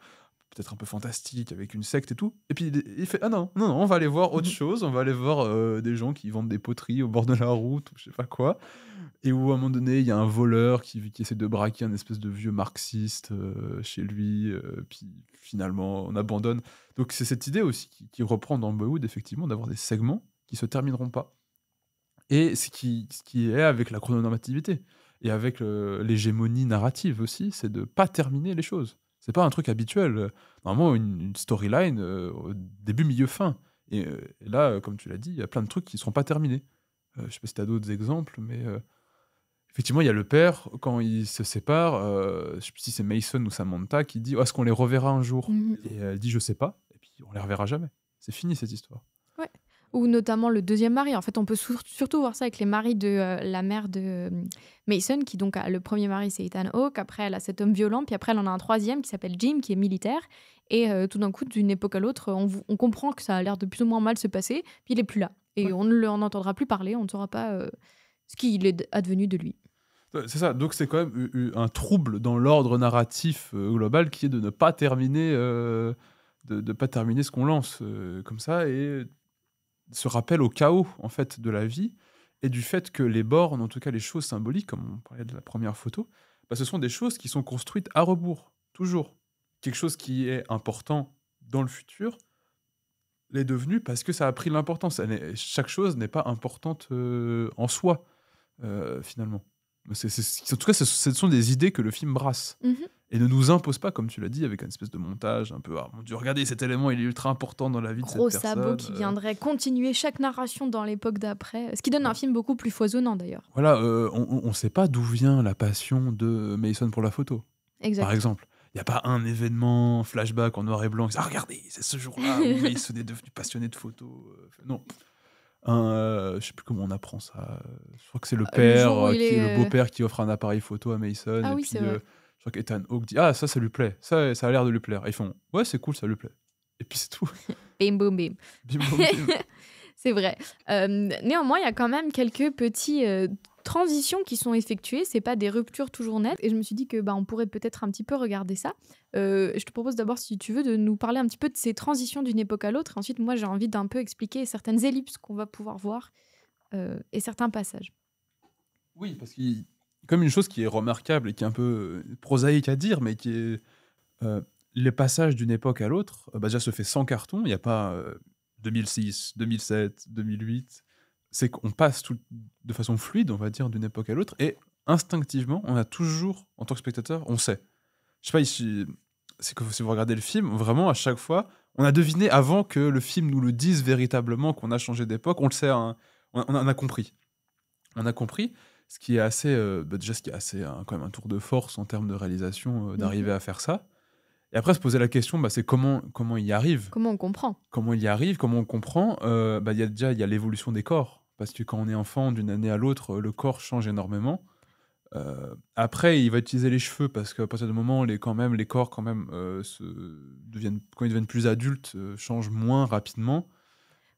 un peu fantastique, avec une secte et tout. Et puis il fait, ah non, on va aller voir autre chose, on va aller voir des gens qui vendent des poteries au bord de la route, ou je sais pas quoi. Et où à un moment donné, il y a un voleur qui essaie de braquer un espèce de vieux marxiste chez lui, puis finalement on abandonne. Donc c'est cette idée aussi qui reprend dans Boyhood, effectivement, d'avoir des segments qui se termineront pas. et ce qui est avec la chrononormativité et avec l'hégémonie narrative aussi, c'est de pas terminer les choses. C'est pas un truc habituel. Normalement, une storyline, au début, milieu, fin. Et là, comme tu l'as dit, il y a plein de trucs qui ne seront pas terminés. Je sais pas si tu as d'autres exemples, mais effectivement, il y a le père, quand ils se séparent, je sais plus si c'est Mason ou Samantha qui dit: «Oh, est-ce qu'on les reverra un jour?» Mhm. Et elle dit: «Je sais pas», et puis on les reverra jamais. C'est fini cette histoire. Ouais. Ou notamment le deuxième mari. En fait, on peut surtout voir ça avec les maris de la mère de Mason, qui donc a le premier mari, c'est Ethan Hawke. Après, elle a cet homme violent. Puis après, elle en a un troisième qui s'appelle Jim, qui est militaire. Et tout d'un coup, d'une époque à l'autre, on comprend que ça a l'air de plus ou moins mal se passer. Puis il est plus là. Et Ouais. on ne l'en entendra plus parler. On ne saura pas ce qu'il est advenu de lui. Ouais, c'est ça, donc c'est quand même un trouble dans l'ordre narratif global qui est de ne pas terminer, de pas terminer ce qu'on lance comme ça, et ce rappel au chaos en fait de la vie et du fait que les bornes, en tout cas les choses symboliques, comme on parlait de la première photo, bah, ce sont des choses qui sont construites à rebours, toujours. Quelque chose qui est important dans le futur l'est devenu parce que ça a pris l'importance. Chaque chose n'est pas importante en soi, finalement. Mais en tout cas, ce sont des idées que le film brasse Mhm. et ne nous impose pas, comme tu l'as dit, avec une espèce de montage un peu. Ah mon Dieu, regardez cet élément, il est ultra important dans la vie de cette Gros personne. sabot qui viendrait continuer chaque narration dans l'époque d'après. Ce qui donne un film beaucoup plus foisonnant d'ailleurs. Voilà, on ne sait pas d'où vient la passion de Mason pour la photo, Exact. par exemple. Il n'y a pas un événement flashback en noir et blanc. Ah, regardez, c'est ce jour-là où Mason est devenu passionné de photos. Non. Je sais plus comment on apprend ça. Je crois que c'est le père, jour où il est, le beau-père qui offre un appareil photo à Mason. Ah Et oui, puis, c'est vrai. je crois qu'Ethan Hawke dit: Ah, ça lui plaît. Ça a l'air de lui plaire. Et ils font: Ouais, c'est cool, ça lui plaît. Et puis c'est tout. Bim, boum, bim. Bim, boum, bim. C'est vrai. Néanmoins, il y a quand même quelques petits transitions qui sont effectuées. C'est pas des ruptures toujours nettes. Et je me suis dit que on pourrait peut-être un petit peu regarder ça. Je te propose d'abord, si tu veux, de nous parler un petit peu de ces transitions d'une époque à l'autre. Ensuite, moi, j'ai envie d'un peu expliquer certaines ellipses qu'on va pouvoir voir et certains passages. Oui, parce qu'il y a comme une chose qui est remarquable et qui est un peu prosaïque à dire, mais qui est les passages d'une époque à l'autre, déjà se fait sans carton. Il n'y a pas 2006, 2007, 2008. C'est qu'on passe tout de façon fluide, on va dire, d'une époque à l'autre. Et instinctivement, on a toujours, en tant que spectateur, on sait. Je sais pas, ici, c'est que si vous regardez le film, vraiment, à chaque fois, on a deviné avant que le film nous le dise véritablement qu'on a changé d'époque. On le sait, hein, on a compris. On a compris. Ce qui est assez, déjà, ce qui est assez quand même un tour de force en termes de réalisation, d'arriver à faire ça. Et après, se poser la question, c'est comment il y arrive. Comment on comprend? Comment il y arrive, comment on comprend. Il y a l'évolution des corps. Parce que quand on est enfant, d'une année à l'autre, le corps change énormément. Après, il va utiliser les cheveux parce qu'à partir du moment où les corps quand même, quand ils deviennent plus adultes, changent moins rapidement.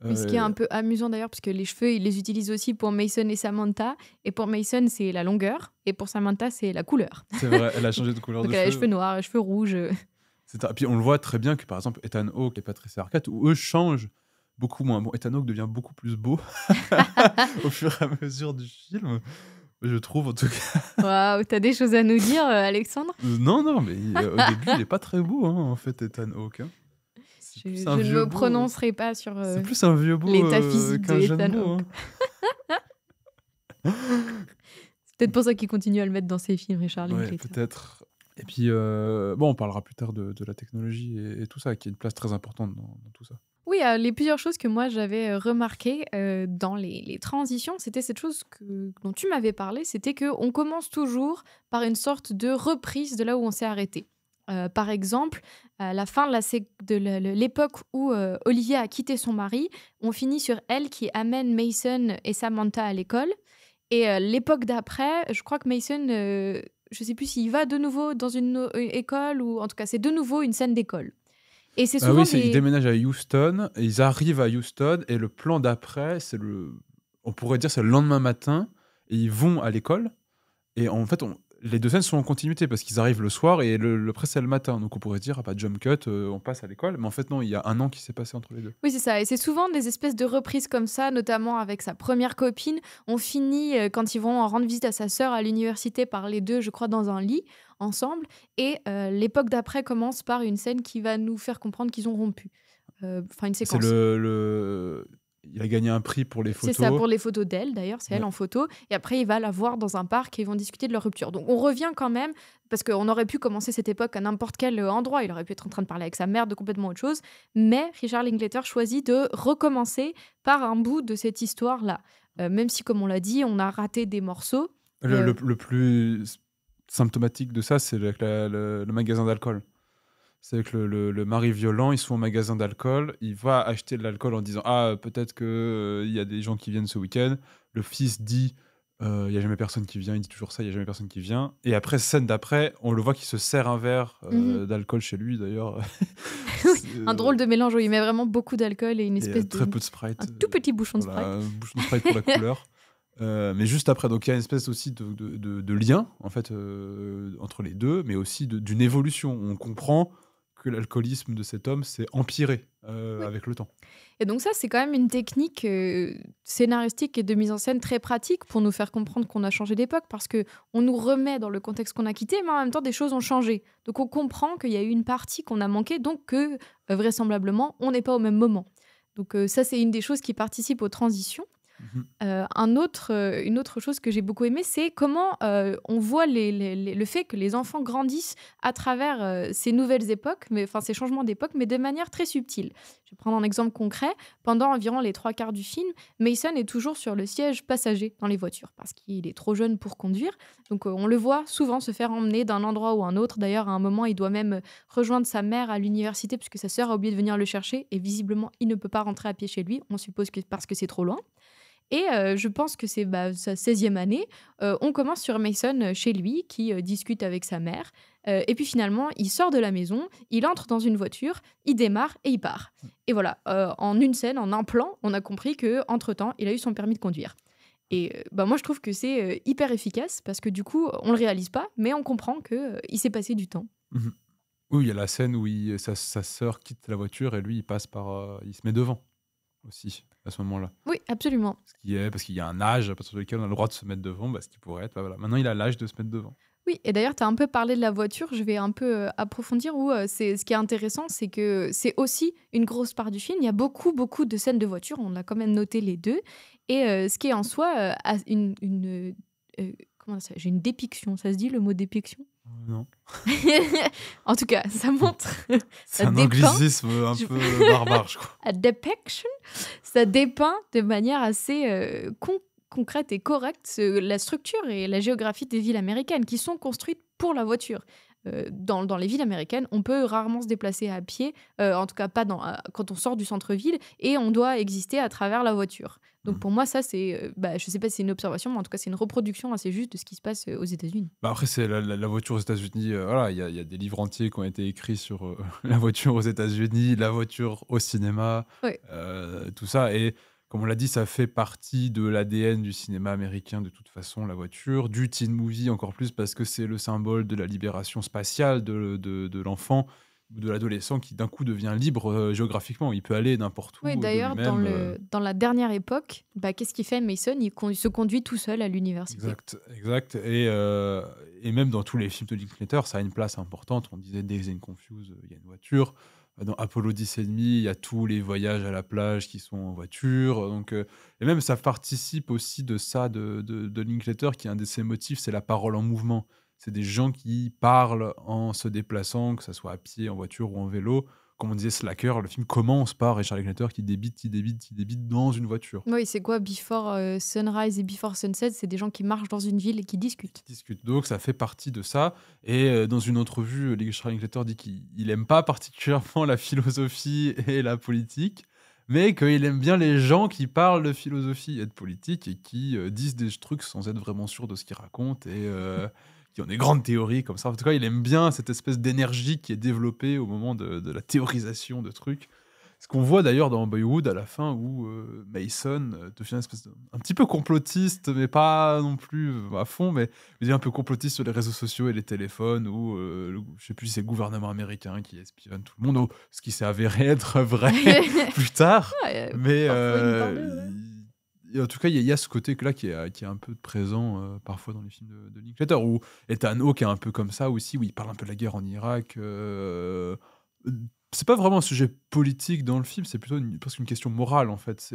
Oui, ce qui est un peu amusant d'ailleurs, parce que les cheveux, il les utilise aussi pour Mason et Samantha. Et pour Mason, c'est la longueur. Et pour Samantha, c'est la couleur. C'est vrai, elle a changé de couleur Donc de elle a les cheveux. cheveux noirs, les cheveux rouges. Et puis on le voit très bien que par exemple Ethan Hawke et Patricia Arquette, où eux changent beaucoup moins. Bon, Ethan Hawke devient beaucoup plus beau au fur et à mesure du film, je trouve en tout cas. Waouh, t'as des choses à nous dire, Alexandre? Non, mais au début il est pas très beau, hein, en fait, Ethan Hawke. Hein. C'est Je plus un ne vieux me beau. prononcerai pas sur C'est plus un vieux beau l'état physique qu'un jeune d'Ethan beau. Hawke. Hein. C'est peut-être pour ça qu'il continue à le mettre dans ses films, Richard Ouais, Linklater. peut-être. Et puis, on parlera plus tard de la technologie et tout ça, qui a une place très importante dans tout ça. Oui, les plusieurs choses que moi j'avais remarquées dans les transitions, c'était cette chose dont tu m'avais parlé, c'était qu'on commence toujours par une sorte de reprise de là où on s'est arrêté. Par exemple, à la fin de l'époque où Olivia a quitté son mari, on finit sur elle qui amène Mason et Samantha à l'école. Et l'époque d'après, je crois que Mason, je sais plus s'il va de nouveau dans une école, ou en tout cas c'est de nouveau une scène d'école. Et c'est souvent Ils déménagent à Houston, et ils arrivent à Houston, et le plan d'après, on pourrait dire c'est le lendemain matin, et ils vont à l'école, et en fait, les deux scènes sont en continuité, parce qu'ils arrivent le soir, et le près c'est le matin, donc on pourrait dire, jump cut, on passe à l'école, mais en fait non, il y a un an qui s'est passé entre les deux. Oui, c'est ça. Et c'est souvent des espèces de reprises comme ça, notamment avec sa première copine. On finit, quand ils vont rendre visite à sa sœur à l'université, par les deux, je crois, dans un lit, ensemble. Et l'époque d'après commence par une scène qui va nous faire comprendre qu'ils ont rompu. Enfin, une C'est séquence. il a gagné un prix pour les C'est ça, photos. pour les photos d'elle, d'ailleurs, c'est elle Ouais. en photo. Et après, il va la voir dans un parc et ils vont discuter de leur rupture. Donc, on revient quand même, parce qu'on aurait pu commencer cette époque à n'importe quel endroit. Il aurait pu être en train de parler avec sa mère de complètement autre chose. Mais Richard Linklater choisit de recommencer par un bout de cette histoire-là. Même si, comme on l'a dit, on a raté des morceaux. Le plus symptomatique de ça, c'est le magasin d'alcool. C'est que le mari violent, ils sont au magasin d'alcool, il va acheter de l'alcool en disant ah peut-être que il y a des gens qui viennent ce week-end. Le fils dit il y a jamais personne qui vient, il dit toujours ça, il y a jamais personne qui vient. Et après scène d'après, on le voit qu'il se sert un verre d'alcool chez lui d'ailleurs. Un drôle de mélange où il met vraiment beaucoup d'alcool et une espèce très de peu de Sprite. un tout petit bouchon de Voilà, Sprite. un bouchon de Sprite pour la couleur. Mais juste après, donc il y a une espèce aussi de lien en fait entre les deux, mais aussi d'une évolution. On comprend que l'alcoolisme de cet homme s'est empiré Oui. avec le temps. Et donc ça, c'est quand même une technique scénaristique et de mise en scène très pratique pour nous faire comprendre qu'on a changé d'époque, parce que on nous remet dans le contexte qu'on a quitté, mais en même temps, des choses ont changé. Donc on comprend qu'il y a eu une partie qu'on a manquée, donc que vraisemblablement, on n'est pas au même moment. Donc ça, c'est une des choses qui participe aux transitions. Une autre chose que j'ai beaucoup aimé, c'est comment on voit le fait que les enfants grandissent à travers ces nouvelles époques, ces changements d'époque, mais de manière très subtile. Je vais prendre un exemple concret. Pendant environ les 3/4 du film, Mason est toujours sur le siège passager dans les voitures parce qu'il est trop jeune pour conduire. Donc on le voit souvent se faire emmener d'un endroit ou un autre. D'ailleurs, à un moment, il doit même rejoindre sa mère à l'université puisque sa sœur a oublié de venir le chercher et visiblement, il ne peut pas rentrer à pied chez lui. On suppose que parce que c'est trop loin. Et je pense que c'est sa 16e année. On commence sur Mason chez lui, qui discute avec sa mère. Et puis finalement, il sort de la maison, il entre dans une voiture, il démarre et il part. Et voilà, en une scène, en un plan, on a compris qu'entre-temps, il a eu son permis de conduire. Et moi, je trouve que c'est hyper efficace, parce que du coup, on le réalise pas, mais on comprend qu'il s'est passé du temps. Oui, il y a la scène où sa sœur quitte la voiture et lui, il passe il se met devant aussi à ce moment-là. Oui, absolument. Parce qu'il y a un âge à partir duquel on a le droit de se mettre devant, ce qui pourrait être. Voilà. Maintenant, il a l'âge de se mettre devant. Oui, et d'ailleurs, tu as un peu parlé de la voiture, je vais un peu approfondir, où ce qui est intéressant, c'est que c'est aussi une grosse part du film. Il y a beaucoup, beaucoup de scènes de voiture, on a quand même noté les deux. Et ce qui est en soi comment ça, j'ai une dépiction, ça se dit le mot dépiction? Non. En tout cas, ça montre. C'est ça un dépeint. anglicisme un peu barbare, je crois. A depiction, ça dépeint de manière assez concrète et correcte la structure et la géographie des villes américaines qui sont construites pour la voiture. Dans les villes américaines, on peut rarement se déplacer à pied, en tout cas pas quand on sort du centre-ville, et on doit exister à travers la voiture. Donc pour moi, ça, c'est, je sais pas si c'est une observation, mais en tout cas, c'est une reproduction assez juste de ce qui se passe aux États-Unis. Après, c'est la voiture aux États-Unis. Voilà, il y a des livres entiers qui ont été écrits sur la voiture aux États-Unis, la voiture au cinéma, Ouais. tout ça. Et comme on l'a dit, ça fait partie de l'ADN du cinéma américain, de toute façon, la voiture, du teen movie encore plus, parce que c'est le symbole de la libération spatiale de l'enfant ou de l'adolescent qui d'un coup devient libre géographiquement. Il peut aller n'importe où. Oui, d'ailleurs, de lui-même, dans la dernière époque, qu'est-ce qu'il fait, Mason? Il se conduit tout seul à l'université. Exact. Et même dans tous les films de Linklater, ça a une place importante. On disait Dazed and Confused, il y a une voiture. Dans Apollo 10 et demi, il y a tous les voyages à la plage qui sont en voiture. Donc, et même ça participe aussi de ça, de Linklater, qui est un de ses motifs, c'est la parole en mouvement. C'est des gens qui parlent en se déplaçant, que ce soit à pied, en voiture ou en vélo. Comme on disait, Slacker, le film commence par Richard Linklater qui débite dans une voiture. Oui, c'est quoi Before Sunrise et Before Sunset? C'est des gens qui marchent dans une ville et qui discutent. Donc ça fait partie de ça. Et dans une autre vue, Richard Linklater dit qu'il aime pas particulièrement la philosophie et la politique, mais qu'il aime bien les gens qui parlent de philosophie et de politique et qui disent des trucs sans être vraiment sûrs de ce qu'ils racontent et qui ont des grandes théories comme ça. En tout cas, il aime bien cette espèce d'énergie qui est développée au moment de la théorisation de trucs. Ce qu'on voit d'ailleurs dans Boyhood à la fin, où Mason devient une espèce un petit peu complotiste, mais pas non plus à fond, mais il devient un peu complotiste sur les réseaux sociaux et les téléphones, où je sais plus si c'est le gouvernement américain qui espionne tout le monde, ou ce qui s'est avéré être vrai plus tard. Ouais, Mais parfois, une part d'eux, ouais. et en tout cas, il y a ce côté-là qui est un peu présent parfois dans les films de Linklater, où Ethan Hawke est un peu comme ça aussi, où il parle un peu de la guerre en Irak. C'est pas vraiment un sujet politique dans le film, c'est plutôt presque une question morale, en fait.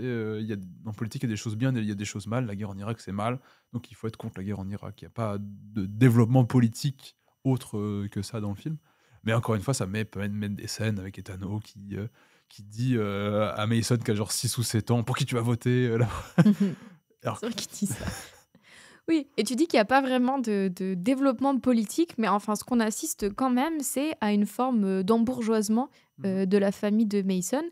En politique, il y a des choses bien et il y a des choses mal. La guerre en Irak, c'est mal, donc il faut être contre la guerre en Irak. Il n'y a pas de développement politique autre que ça dans le film. Mais encore une fois, ça peut mettre des scènes avec Ethan Hawke qui dit à Mason qui a genre 6 ou 7 ans, pour qui tu vas voter là. Alors, C'est vrai qu'il dit ça. Oui, et tu dis qu'il n'y a pas vraiment de développement politique, mais enfin, ce qu'on assiste quand même, c'est à une forme d'embourgeoisement de la famille de Mason,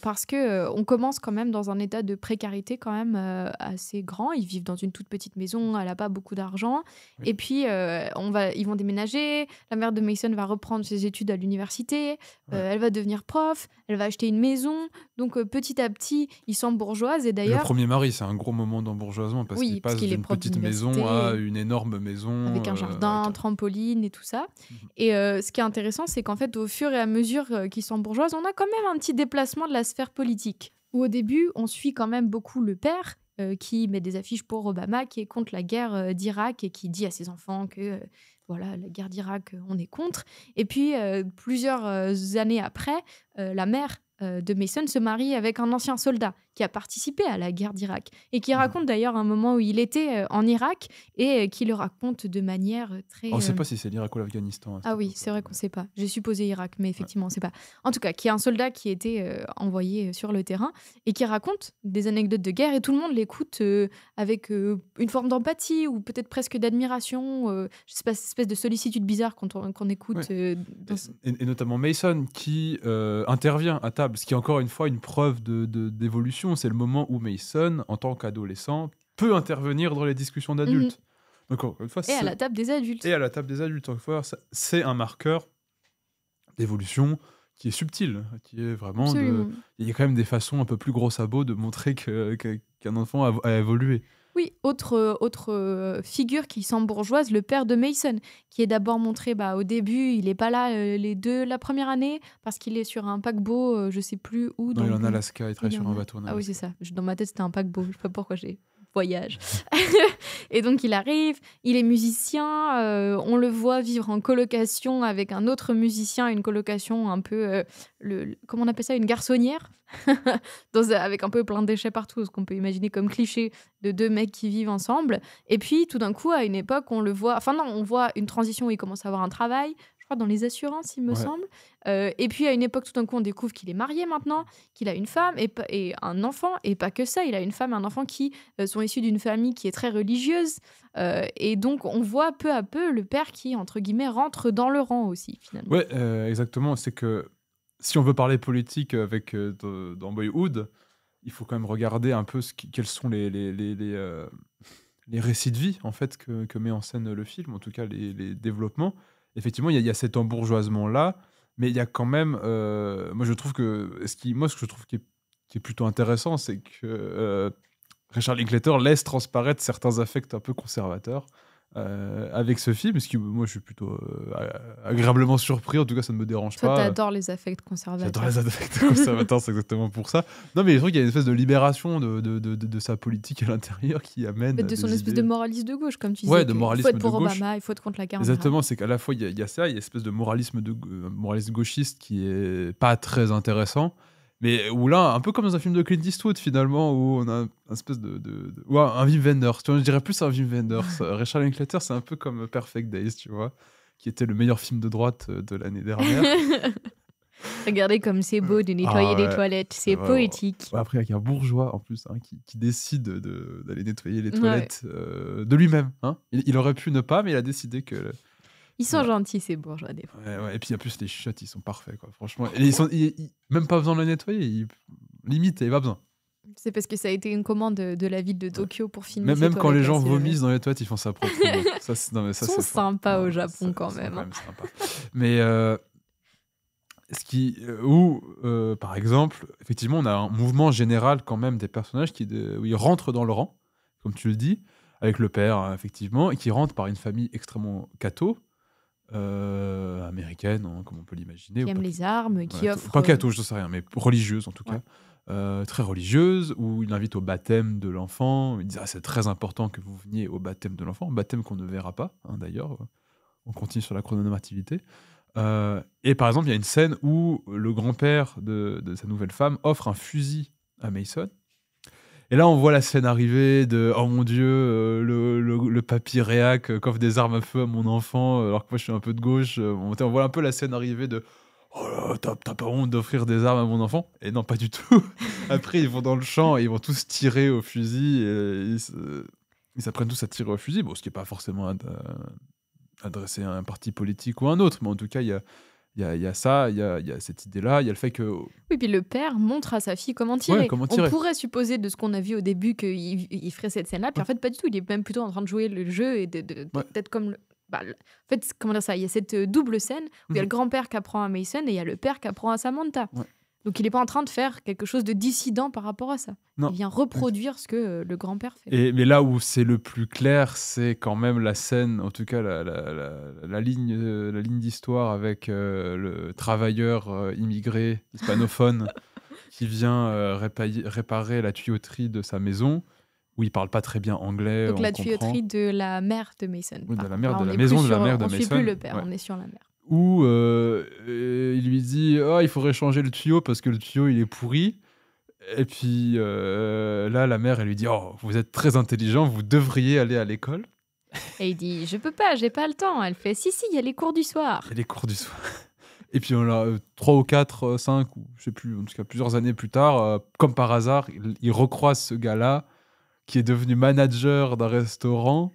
parce que on commence quand même dans un état de précarité quand même assez grand. Ils vivent dans une toute petite maison, elle n'a pas beaucoup d'argent. Oui. Et puis, ils vont déménager. La mère de Mason va reprendre ses études à l'université. Ouais. Elle va devenir prof. Elle va acheter une maison. Donc, petit à petit, ils s'embourgeoisent. Et Et le d'ailleurs, premier mari, c'est un gros moment d'embourgeoisement parce oui, qu'il parce passe qu'il est d'une prof petite maison à d'université. une énorme maison Avec un jardin, avec trampoline et tout ça. Mhm. Et ce qui est intéressant, c'est qu'en fait, au fur et à mesure qu'ils s'embourgeoisent, on a quand même un petit déplacement de la sphère politique. Où au début, on suit quand même beaucoup le père qui met des affiches pour Obama, qui est contre la guerre d'Irak et qui dit à ses enfants que voilà, la guerre d'Irak, on est contre. Et puis, plusieurs années après, la mère de Mason se marie avec un ancien soldat qui a participé à la guerre d'Irak et qui Mhm. raconte d'ailleurs un moment où il était en Irak et qui le raconte de manière très... On ne sait pas si c'est l'Irak ou l'Afghanistan à cette Ah oui, époque-là. c'est vrai qu'on ne sait pas. J'ai supposé Irak, mais effectivement, on ne sait pas. En tout cas, qui est un soldat qui était envoyé sur le terrain et qui raconte des anecdotes de guerre et tout le monde l'écoute avec une forme d'empathie ou peut-être presque d'admiration. Je sais pas, cette espèce de sollicitude bizarre qu'on écoute. Et notamment Mason qui intervient à table, ce qui est encore une fois une preuve d'évolution. C'est le moment où Mason, en tant qu'adolescent, peut intervenir dans les discussions d'adultes. Donc, encore une fois, Et à la table des adultes. Et à la table des adultes, encore une fois, c'est un marqueur d'évolution qui est subtil, qui est vraiment Absolument. Il y a quand même des façons un peu plus gros sabots de montrer qu'un enfant a évolué. Oui, autre figure qui s'embourgeoise, le père de Mason, qui est d'abord montré au début, il n'est pas là la première année, parce qu'il est sur un paquebot, je sais plus où. Non, il est en le- Alaska, il travaille il est sur en un A- bateau en Ah oui, c'est Alaska. ça. Dans ma tête, c'était un paquebot. Je sais pas pourquoi j'ai voyage. Et donc, il arrive, il est musicien, on le voit vivre en colocation avec un autre musicien, une colocation un peu, comment on appelle ça, une garçonnière, avec un peu plein de déchets partout, ce qu'on peut imaginer comme cliché de deux mecs qui vivent ensemble. Et puis, tout d'un coup, à une époque, on le voit, enfin non, on voit une transition où il commence à avoir un travail, je crois dans les assurances, il me Ouais. semble. Et puis, à une époque, tout d'un coup, on découvre qu'il est marié maintenant, qu'il a une femme et un enfant, et pas que ça, il a une femme et un enfant qui sont issus d'une famille qui est très religieuse. Et donc, on voit peu à peu le père qui, entre guillemets, rentre dans le rang aussi, finalement. Ouais, exactement. C'est que si on veut parler politique dans Boyhood, il faut quand même regarder un peu quels sont les récits de vie en fait que met en scène le film, en tout cas les développements. Effectivement, il y a cet embourgeoisement-là, mais il y a quand même... moi, je trouve ce que je trouve qui est plutôt intéressant, c'est que Richard Linklater laisse transparaître certains affects un peu conservateurs avec ce film, ce qui, moi, je suis plutôt agréablement surpris. En tout cas, ça ne me dérange Toi, pas. t'adores les affects conservateurs. J'adore les affects conservateurs, c'est exactement pour ça. Non, mais je trouve qu'il y a une espèce de libération de sa politique à l'intérieur qui amène De son des espèce idées. de moraliste de gauche, comme tu disais. Ouais, de Il faut moralisme être pour de gauche. Obama, il faut être contre la guerre en Irak. Exactement, c'est qu'à la fois, il y a ça, il y a une espèce de moralisme gauchiste qui est pas très intéressant, mais où là, un peu comme dans un film de Clint Eastwood, finalement, où on a une espèce ouais, un Wim Wenders. Tu vois, je dirais plus un Wim Wenders. Richard Linklater, c'est un peu comme Perfect Days, tu vois, qui était le meilleur film de droite de l'année dernière. Regardez comme c'est beau de nettoyer Ah ouais, les toilettes, c'est vraiment. poétique. Ouais, après, avec un bourgeois, en plus, hein, qui décide d'aller nettoyer les Ouais. toilettes de lui-même. Hein. Il aurait pu ne pas, mais il a décidé que... Ils sont Voilà. gentils, ces bourgeois, des fois. Ouais, ouais. Et puis en plus, les shots, ils sont parfaits, quoi. Franchement. Et même pas besoin de le nettoyer. Limite, il n'y a pas besoin. C'est parce que ça a été une commande de la ville de Tokyo pour filmer ces Même quand les toilettes, gens c'est vrai. vomissent dans les toilettes, ils font ça proprement. Ça, non, mais ça, Ils sont c'est fort. sympas au Ouais, Japon, ça, quand ils sont même, hein. sympas. Mais par exemple, effectivement, on a un mouvement général quand même des personnages où ils rentrent dans le rang, comme tu le dis, avec le père, hein, effectivement, et qui rentrent par une famille extrêmement catho, américaine, hein, comme on peut l'imaginer. Qui ou aime pas les armes, qui Ouais, offre... pas catho, je ne sais rien, mais religieuse en tout Ouais. cas. Très religieuse, où il invite au baptême de l'enfant. Il dit c'est très important que vous veniez au baptême de l'enfant, baptême qu'on ne verra pas, hein, d'ailleurs. On continue sur la chrononormativité. Et par exemple, il y a une scène où le grand-père de sa nouvelle femme offre un fusil à Mason. Et là, on voit la scène arriver de « Oh mon Dieu, le papy réac qu'offre des armes à feu à mon enfant, alors que moi je suis un peu de gauche. » On voit un peu la scène arriver de « Oh là, t'as pas honte d'offrir des armes à mon enfant ?» Et non, pas du tout. Après, ils vont dans le champ et ils vont tous tirer au fusil. Et ils s'apprennent tous à tirer au fusil. Bon, ce qui n'est pas forcément adressé à un parti politique ou un autre, mais en tout cas, il y a ça, il y a cette idée-là, il y a le fait que... Oui, puis le père montre à sa fille comment tirer. Ouais, comment tirer. On pourrait supposer de ce qu'on a vu au début qu'il ferait cette scène-là, puis en fait, pas du tout. Il est même plutôt en train de jouer le jeu et d'être comme... en fait, comment dire ça? Il y a cette double scène où il y a le grand-père qui apprend à Mason et il y a le père qui apprend à Samantha. Ouais. Donc il n'est pas en train de faire quelque chose de dissident par rapport à ça. Non. Il vient reproduire ce que le grand-père fait. Mais là où c'est le plus clair, c'est quand même la scène, en tout cas la ligne d'histoire avec le travailleur immigré hispanophone qui vient réparer la tuyauterie de sa maison, où il parle pas très bien anglais. Donc on la comprend. tuyauterie de la mère de Mason. Oui, de Par la contre. mère Là, de on la est maison plus de la sur- mère de on Mason. suit plus le père, Ouais. on est sur la mère. Où il lui dit « Oh, il faudrait changer le tuyau parce que le tuyau, il est pourri. » Et puis là, la mère, elle lui dit « Oh, vous êtes très intelligent, vous devriez aller à l'école. » Et il dit je peux pas, j'ai pas le temps. Elle fait si, il y a les cours du soir. Il y a les cours du soir. Et puis, on a 3 ou 4, 5, ou je sais plus, en tout cas plusieurs années plus tard, comme par hasard, il recroise ce gars-là qui est devenu manager d'un restaurant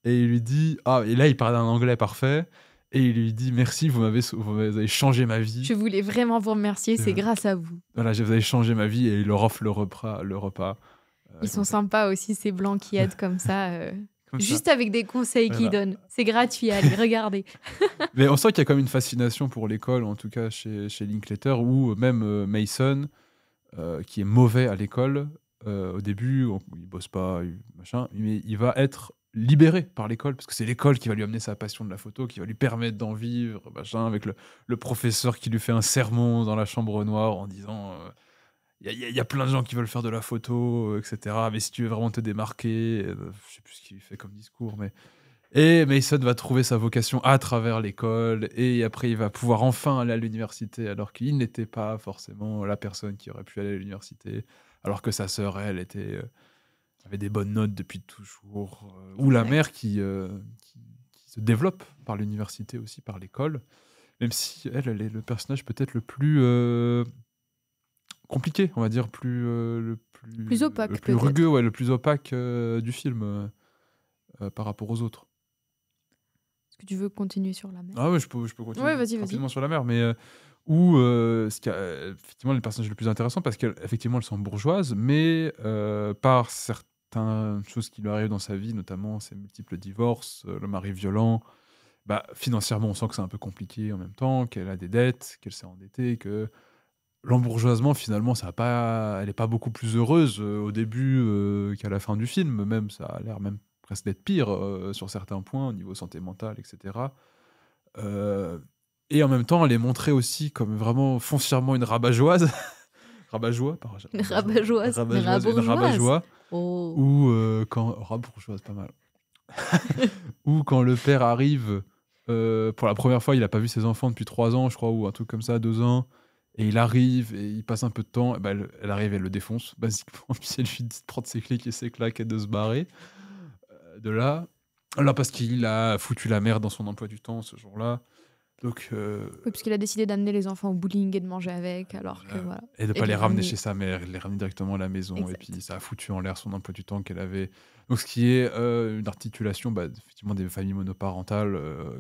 et il lui dit « Ah, et là, il parle un anglais parfait. » Et il lui dit « Merci, vous avez changé ma vie. » Je voulais vraiment vous remercier, c'est grâce à vous. Voilà, vous avez changé ma vie. Et il leur offre le repas. Ils sont sympas aussi, ces blancs qui aident comme ça. Comme ça. Juste avec des conseils qu'ils Voilà. donnent. C'est gratuit, allez, regardez. Mais on sent qu'il y a quand même une fascination pour l'école, en tout cas chez Linklater, où même Mason, qui est mauvais à l'école, au début, il bosse pas, machin, mais il va être libéré par l'école, parce que c'est l'école qui va lui amener sa passion de la photo, qui va lui permettre d'en vivre, machin, avec le professeur qui lui fait un sermon dans la chambre noire en disant il y a plein de gens qui veulent faire de la photo, etc. Mais si tu veux vraiment te démarquer, je sais plus ce qu'il fait comme discours, mais... Et Mason va trouver sa vocation à travers l'école, et après il va pouvoir enfin aller à l'université, alors qu'il n'était pas forcément la personne qui aurait pu aller à l'université, alors que sa sœur, elle, avait des bonnes notes depuis toujours. Ou la Exact. mère qui se développe par l'université aussi, par l'école, même si elle est le personnage peut-être le plus compliqué, on va dire, le Plus opaque, le plus peut-être. rugueux, ouais, le plus opaque du film par rapport aux autres. Est-ce que tu veux continuer sur la mer? Ah ouais, je peux continuer Ouais, vas-y. rapidement sur la mer, mais effectivement, les personnages les plus intéressants, parce qu'effectivement, elles sont bourgeoises, mais par certaines choses qui lui arrivent dans sa vie, notamment ses multiples divorces, le mari violent, financièrement, on sent que c'est un peu compliqué en même temps, qu'elle a des dettes, qu'elle s'est endettée, que l'embourgeoisement, finalement, elle n'est pas beaucoup plus heureuse au début qu'à la fin du film, même ça a l'air même presque d'être pire sur certains points, au niveau santé mentale, etc. Et en même temps, elle est montrée aussi comme vraiment foncièrement une rabat-joie. Une rabat-joie. Une rabat-joie. Oh. Ou quand... Rabat-bourgeoise, pas mal. Ou quand le père arrive, pour la première fois, il n'a pas vu ses enfants depuis 3 ans, je crois, ou un truc comme ça, 2 ans. Et il arrive, et il passe un peu de temps, et elle arrive, elle le défonce, basiquement. Puis elle lui dit de prendre ses clics et ses claques et de se barrer de là. Alors parce qu'il a foutu la merde dans son emploi du temps ce jour-là. Donc, Oui, parce qu'il a décidé d'amener les enfants au bowling et de manger avec, alors que voilà. et de ne Et pas de les ramener ramener- chez sa mère, de les ramener directement à la maison. Exact. Et puis ça a foutu en l'air son emploi du temps qu'elle avait. Donc ce qui est une articulation effectivement des familles monoparentales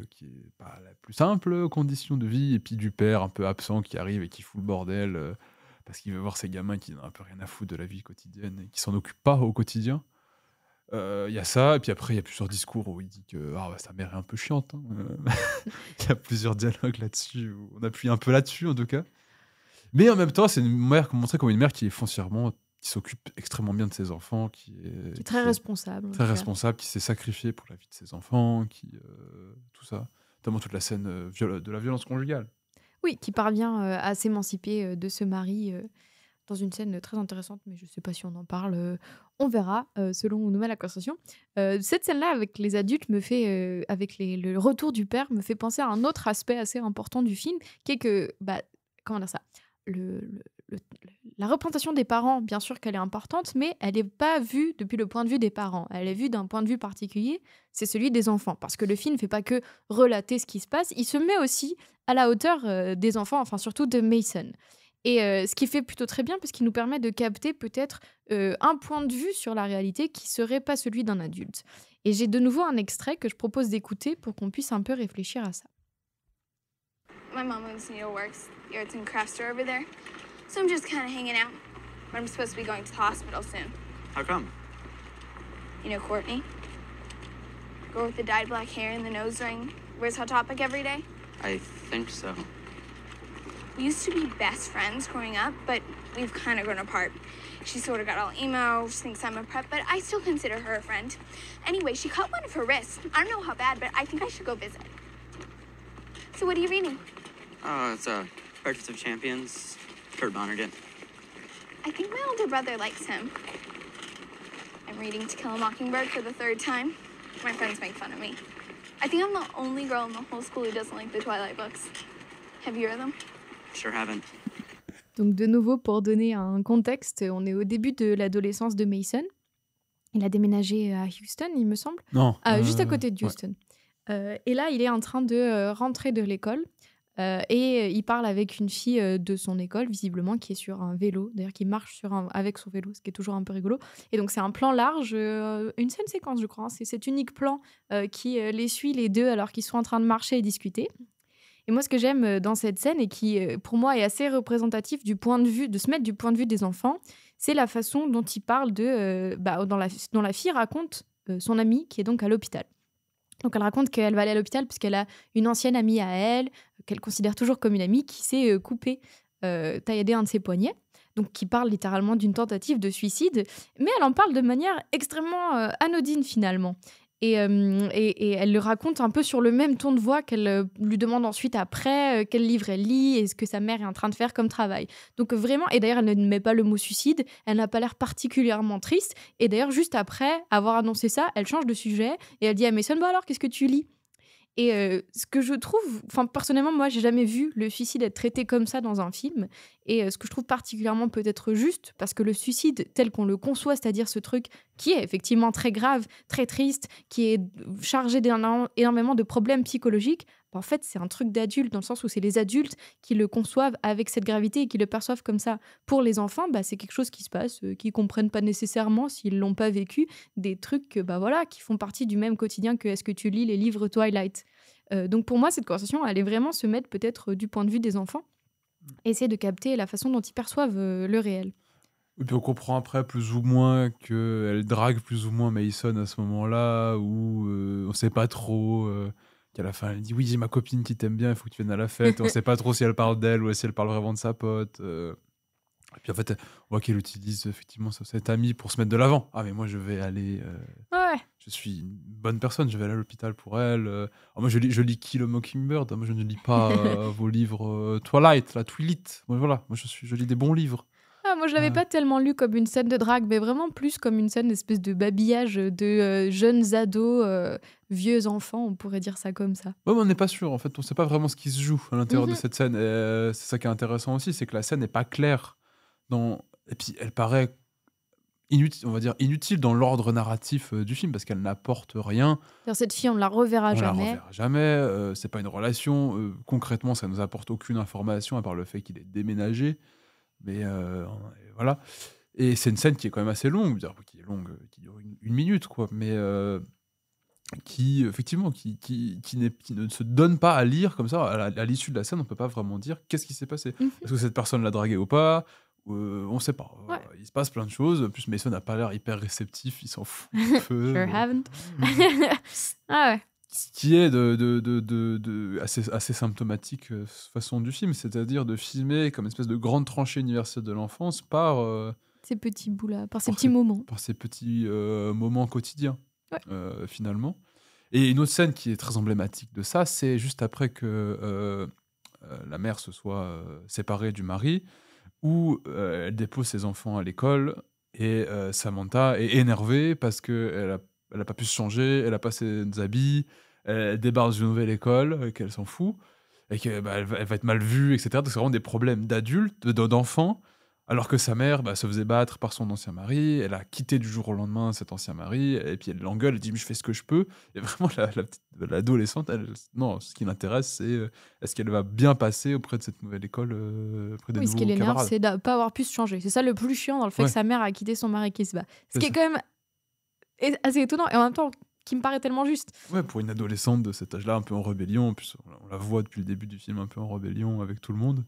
qui est pas la plus simple condition de vie. Et puis du père un peu absent qui arrive et qui fout le bordel parce qu'il veut voir ses gamins qui n'ont un peu rien à foutre de la vie quotidienne et qui s'en occupent pas au quotidien. Il y a ça, et puis après il y a plusieurs discours où il dit que sa mère est un peu chiante. Hein. Il y a plusieurs dialogues là-dessus, où on appuie un peu là-dessus en tout cas. Mais en même temps, c'est une mère montrée comme une mère qui est foncièrement, qui s'occupe extrêmement bien de ses enfants, qui Qui est très responsable. en très tout cas. responsable, qui s'est sacrifiée pour la vie de ses enfants, tout ça. Notamment toute la scène de la violence conjugale. Oui, qui parvient à s'émanciper de ce mari dans une scène très intéressante, mais je sais pas si on en parle, on verra, selon où nous mène la conversation. Cette scène-là avec les adultes me fait, avec le retour du père, me fait penser à un autre aspect assez important du film, qui est que, bah, comment dire ça? Le la représentation des parents, bien sûr qu'elle est importante, mais elle est pas vue depuis le point de vue des parents. Elle est vue d'un point de vue particulier, c'est celui des enfants. Parce que le film fait pas que relater ce qui se passe, il se met aussi à la hauteur, des enfants, enfin surtout de Mason. Et ce qui fait plutôt très bien, parce qu'il nous permet de capter peut-être, un point de vue sur la réalité qui serait pas celui d'un adulte. Et j'ai de nouveau un extrait que je propose d'écouter pour qu'on puisse un peu réfléchir à ça. My mom owns Neil Works, the arts and crafts store over there. So I'm just kind of hanging out. But I'm supposed to be going to the hospital soon. How come? You know Courtney? Girl with the dyed black hair and the nose ring. Wears Hot Topic every day. I think so. We used to be best friends growing up, but we've kind of grown apart. She sort of got all emo, she thinks I'm a prep, but I still consider her a friend. Anyway, she cut one of her wrists. I don't know how bad, but I think I should go visit. So what are you reading? Oh, it's Breakfast of Champions. Kurt Vonnegut. I think my older brother likes him. I'm reading To Kill a Mockingbird for the 3rd time. My friends make fun of me. I think I'm the only girl in the whole school who doesn't like the Twilight books. Have you read them? Sure haven't. Donc de nouveau, pour donner un contexte, on est au début de l'adolescence de Mason. Il a déménagé à Houston, il me semble. Non. Juste à côté de Houston. Et là, il est en train de rentrer de l'école. Et il parle avec une fille de son école, visiblement, qui est sur un vélo, d'ailleurs qui marche avec son vélo, ce qui est toujours un peu rigolo. Et donc c'est un plan large, une seule séquence, je crois. Hein. C'est cet unique plan qui les suit les deux alors qu'ils sont en train de marcher et discuter. Et moi, ce que j'aime dans cette scène et qui, pour moi, est assez représentatif du point de vue, de se mettre du point de vue des enfants, c'est la façon dont il parle dont la fille raconte son amie qui est donc à l'hôpital. Donc elle raconte qu'elle va aller à l'hôpital puisqu'elle a une ancienne amie à elle, qu'elle considère toujours comme une amie, qui s'est tailladé un de ses poignets. Donc qui parle littéralement d'une tentative de suicide. Mais elle en parle de manière extrêmement anodine finalement. Et elle le raconte un peu sur le même ton de voix qu'elle lui demande ensuite après quel livre elle lit et ce que sa mère est en train de faire comme travail. Donc vraiment, et d'ailleurs elle ne met pas le mot suicide, elle n'a pas l'air particulièrement triste. Et d'ailleurs juste après avoir annoncé ça, elle change de sujet et elle dit à Mason, bon alors qu'est-ce que tu lis ? Et ce que je trouve, enfin personnellement, moi, j'ai jamais vu le suicide être traité comme ça dans un film. Et ce que je trouve particulièrement peut-être juste, parce que le suicide tel qu'on le conçoit, c'est-à-dire ce truc qui est effectivement très grave, très triste, qui est chargé d'énormément de problèmes psychologiques, en fait, c'est un truc d'adulte, dans le sens où c'est les adultes qui le conçoivent avec cette gravité et qui le perçoivent comme ça. Pour les enfants, c'est quelque chose qui se passe, qu'ils comprennent pas nécessairement s'ils l'ont pas vécu, des trucs qui font partie du même quotidien que est-ce que tu lis les livres Twilight. Donc pour moi, cette conversation, elle est vraiment se mettre peut-être du point de vue des enfants, essayer de capter la façon dont ils perçoivent le réel. Et puis on comprend après plus ou moins qu'elle drague plus ou moins Mason à ce moment-là, où on sait pas trop... qu'à la fin, elle dit « Oui, j'ai ma copine qui t'aime bien, il faut que tu viennes à la fête. » On sait pas trop si elle parle d'elle ou si elle parle vraiment de sa pote. Et puis en fait, on voit qu'elle utilise effectivement cette amie pour se mettre de l'avant. « Ah, mais moi, je vais aller... Ouais. Je suis une bonne personne, je vais aller à l'hôpital pour elle. Moi, je lis Kill a Mockingbird. Moi, je ne lis pas vos livres Twilight, la Twilight. Moi, je lis des bons livres. » Ah, moi, je l'avais pas tellement lu comme une scène de drague, mais vraiment plus comme une scène d'espèce de babillage de jeunes ados, vieux enfants, on pourrait dire ça comme ça. Ouais, mais on n'est pas sûr, en fait, on sait pas vraiment ce qui se joue à l'intérieur de cette scène. Et, c'est ça qui est intéressant aussi, c'est que la scène n'est pas claire. Et puis, elle paraît inutile dans l'ordre narratif du film, parce qu'elle n'apporte rien. Alors, cette fille, on la reverra jamais. La reverra jamais, c'est pas une relation. Concrètement, ça nous apporte aucune information, à part le fait qu'il est déménagé. Mais voilà. Et c'est une scène qui est quand même assez longue, qui dure une minute, quoi. Mais qui, effectivement, qui ne se donne pas à lire comme ça. À l'issue de la scène, on peut pas vraiment dire qu'est-ce qui s'est passé. Est-ce que cette personne l'a dragué ou pas ? On sait pas. Ouais. Il se passe plein de choses. En plus, Mason n'a pas l'air hyper réceptif, il s'en fout un peu. Sure haven't. Ah ouais. Ce qui est assez symptomatique façon du film, c'est-à-dire de filmer comme une espèce de grande tranchée universelle de l'enfance par ces petits bouts-là, par ces petits moments. Par ces petits moments quotidiens, ouais. Finalement. Et une autre scène qui est très emblématique de ça, c'est juste après que la mère se soit séparée du mari. où elle dépose ses enfants à l'école et Samantha est énervée parce qu'elle elle a pas pu se changer, elle a pas ses habits, elle débarque d'une nouvelle école, qu'elle s'en fout et que, bah, elle va être mal vue et cetera. Donc c'est vraiment des problèmes d'adultes, d'enfants, alors que sa mère, bah, se faisait battre par son ancien mari. Elle a quitté du jour au lendemain cet ancien mari et puis elle l'engueule, elle dit: «Mais je fais ce que je peux» et vraiment l'adolescente, elle non, ce qui l'intéresse, c'est, est-ce qu'elle va bien passer auprès de cette nouvelle école, auprès des Oui, ce qui nouveaux l'énerve, camarades. c'est de pas avoir pu se changer. C'est ça le plus chiant dans le fait Ouais. que sa mère a quitté son mari qui se bat. Ce C'est qui est ça. quand même assez étonnant et en même temps qui me paraît tellement juste. Ouais, pour une adolescente de cet âge-là, un peu en rébellion, en plus on la voit depuis le début du film un peu en rébellion avec tout le monde.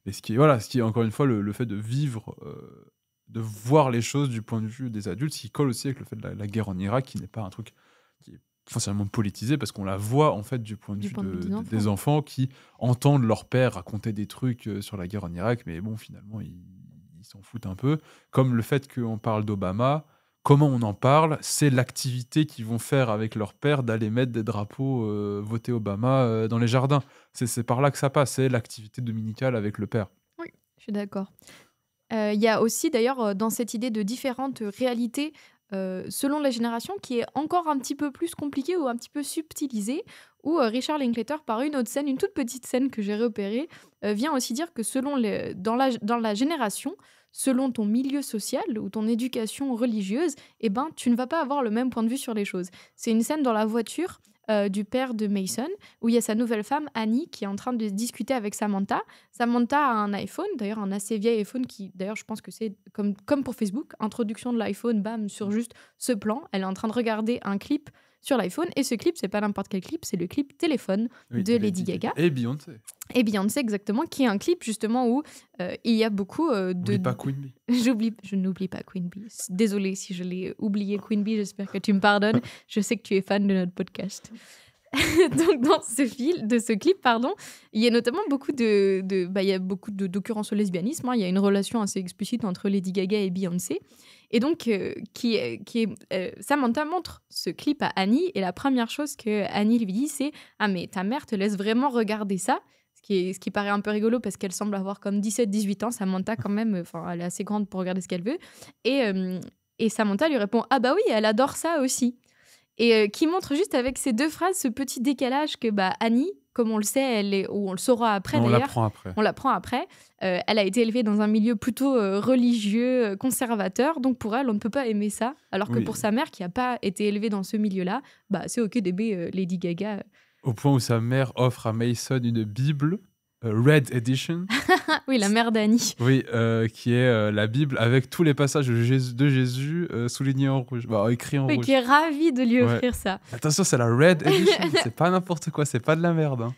Et ce qui est encore une fois le fait de vivre, de voir les choses du point de vue des adultes, ce qui colle aussi avec le fait de la guerre en Irak, qui n'est pas un truc qui est foncièrement politisé, parce qu'on la voit en fait du point de Du vue point de vue des enfants. des enfants qui entendent leur père raconter des trucs sur la guerre en Irak, mais bon, finalement, ils s'en foutent un peu. Comme le fait qu'on parle d'Obama, comment on en parle, c'est l'activité qu'ils vont faire avec leur père d'aller mettre des drapeaux voter Obama dans les jardins. C'est par là que ça passe, c'est l'activité dominicale avec le père. Oui, je suis d'accord. Il y a aussi d'ailleurs dans cette idée de différentes réalités selon la génération qui est encore un petit peu plus compliquée ou un petit peu subtilisée, où Richard Linklater, par une autre scène, une toute petite scène que j'ai repérée, vient aussi dire que dans la génération, selon ton milieu social ou ton éducation religieuse, eh ben, tu ne vas pas avoir le même point de vue sur les choses. C'est une scène dans la voiture du père de Mason, où il y a sa nouvelle femme, Annie, qui est en train de discuter avec Samantha. Samantha a un iPhone, d'ailleurs un assez vieil iPhone qui, d'ailleurs, je pense que c'est comme pour Facebook, introduction de l'iPhone, bam, sur juste ce plan. Elle est en train de regarder un clip sur l'iPhone, et ce clip, c'est pas n'importe quel clip, c'est le clip téléphone Oui, de Lady Gaga. Et Beyoncé. Et Beyoncé, exactement, qui est un clip justement où il y a beaucoup de... N'oublie pas Queen Bee. Je n'oublie pas Queen Bee. Désolée si je l'ai oublié, Queen Bee, j'espère que tu me pardonnes. Je sais que tu es fan de notre podcast. Donc dans ce clip, pardon, il y a notamment beaucoup il y a beaucoup d'occurrences au lesbianisme. Il y a une relation assez explicite entre Lady Gaga et Beyoncé. Et donc, Samantha montre ce clip à Annie, et la première chose que Annie lui dit, c'est « Ah, mais ta mère te laisse vraiment regarder ça ?» Ce qui paraît un peu rigolo parce qu'elle semble avoir comme 17-18 ans. Samantha, quand même, elle est assez grande pour regarder ce qu'elle veut. Et Samantha lui répond « Ah bah oui, elle adore ça aussi ». Et qui montre juste avec ces deux phrases ce petit décalage que Annie, comme on le sait, ou on le saura après On d'ailleurs. l'apprend après. On l'apprend après. Elle a été élevée dans un milieu plutôt religieux, conservateur. Donc pour elle, on ne peut pas aimer ça. Alors que Oui. pour sa mère, qui n'a pas été élevée dans ce milieu-là, c'est ok d'aimer Lady Gaga. Au point où sa mère offre à Mason une Bible, Red Edition, Oui, la mère d'Annie. oui, qui est la Bible avec tous les passages de Jésus soulignés en rouge, écrits en Oui, rouge. qui est ravie de lui Ouais. offrir ça. Attention, c'est la Red Edition, c'est pas n'importe quoi, c'est pas de la merde. Hein.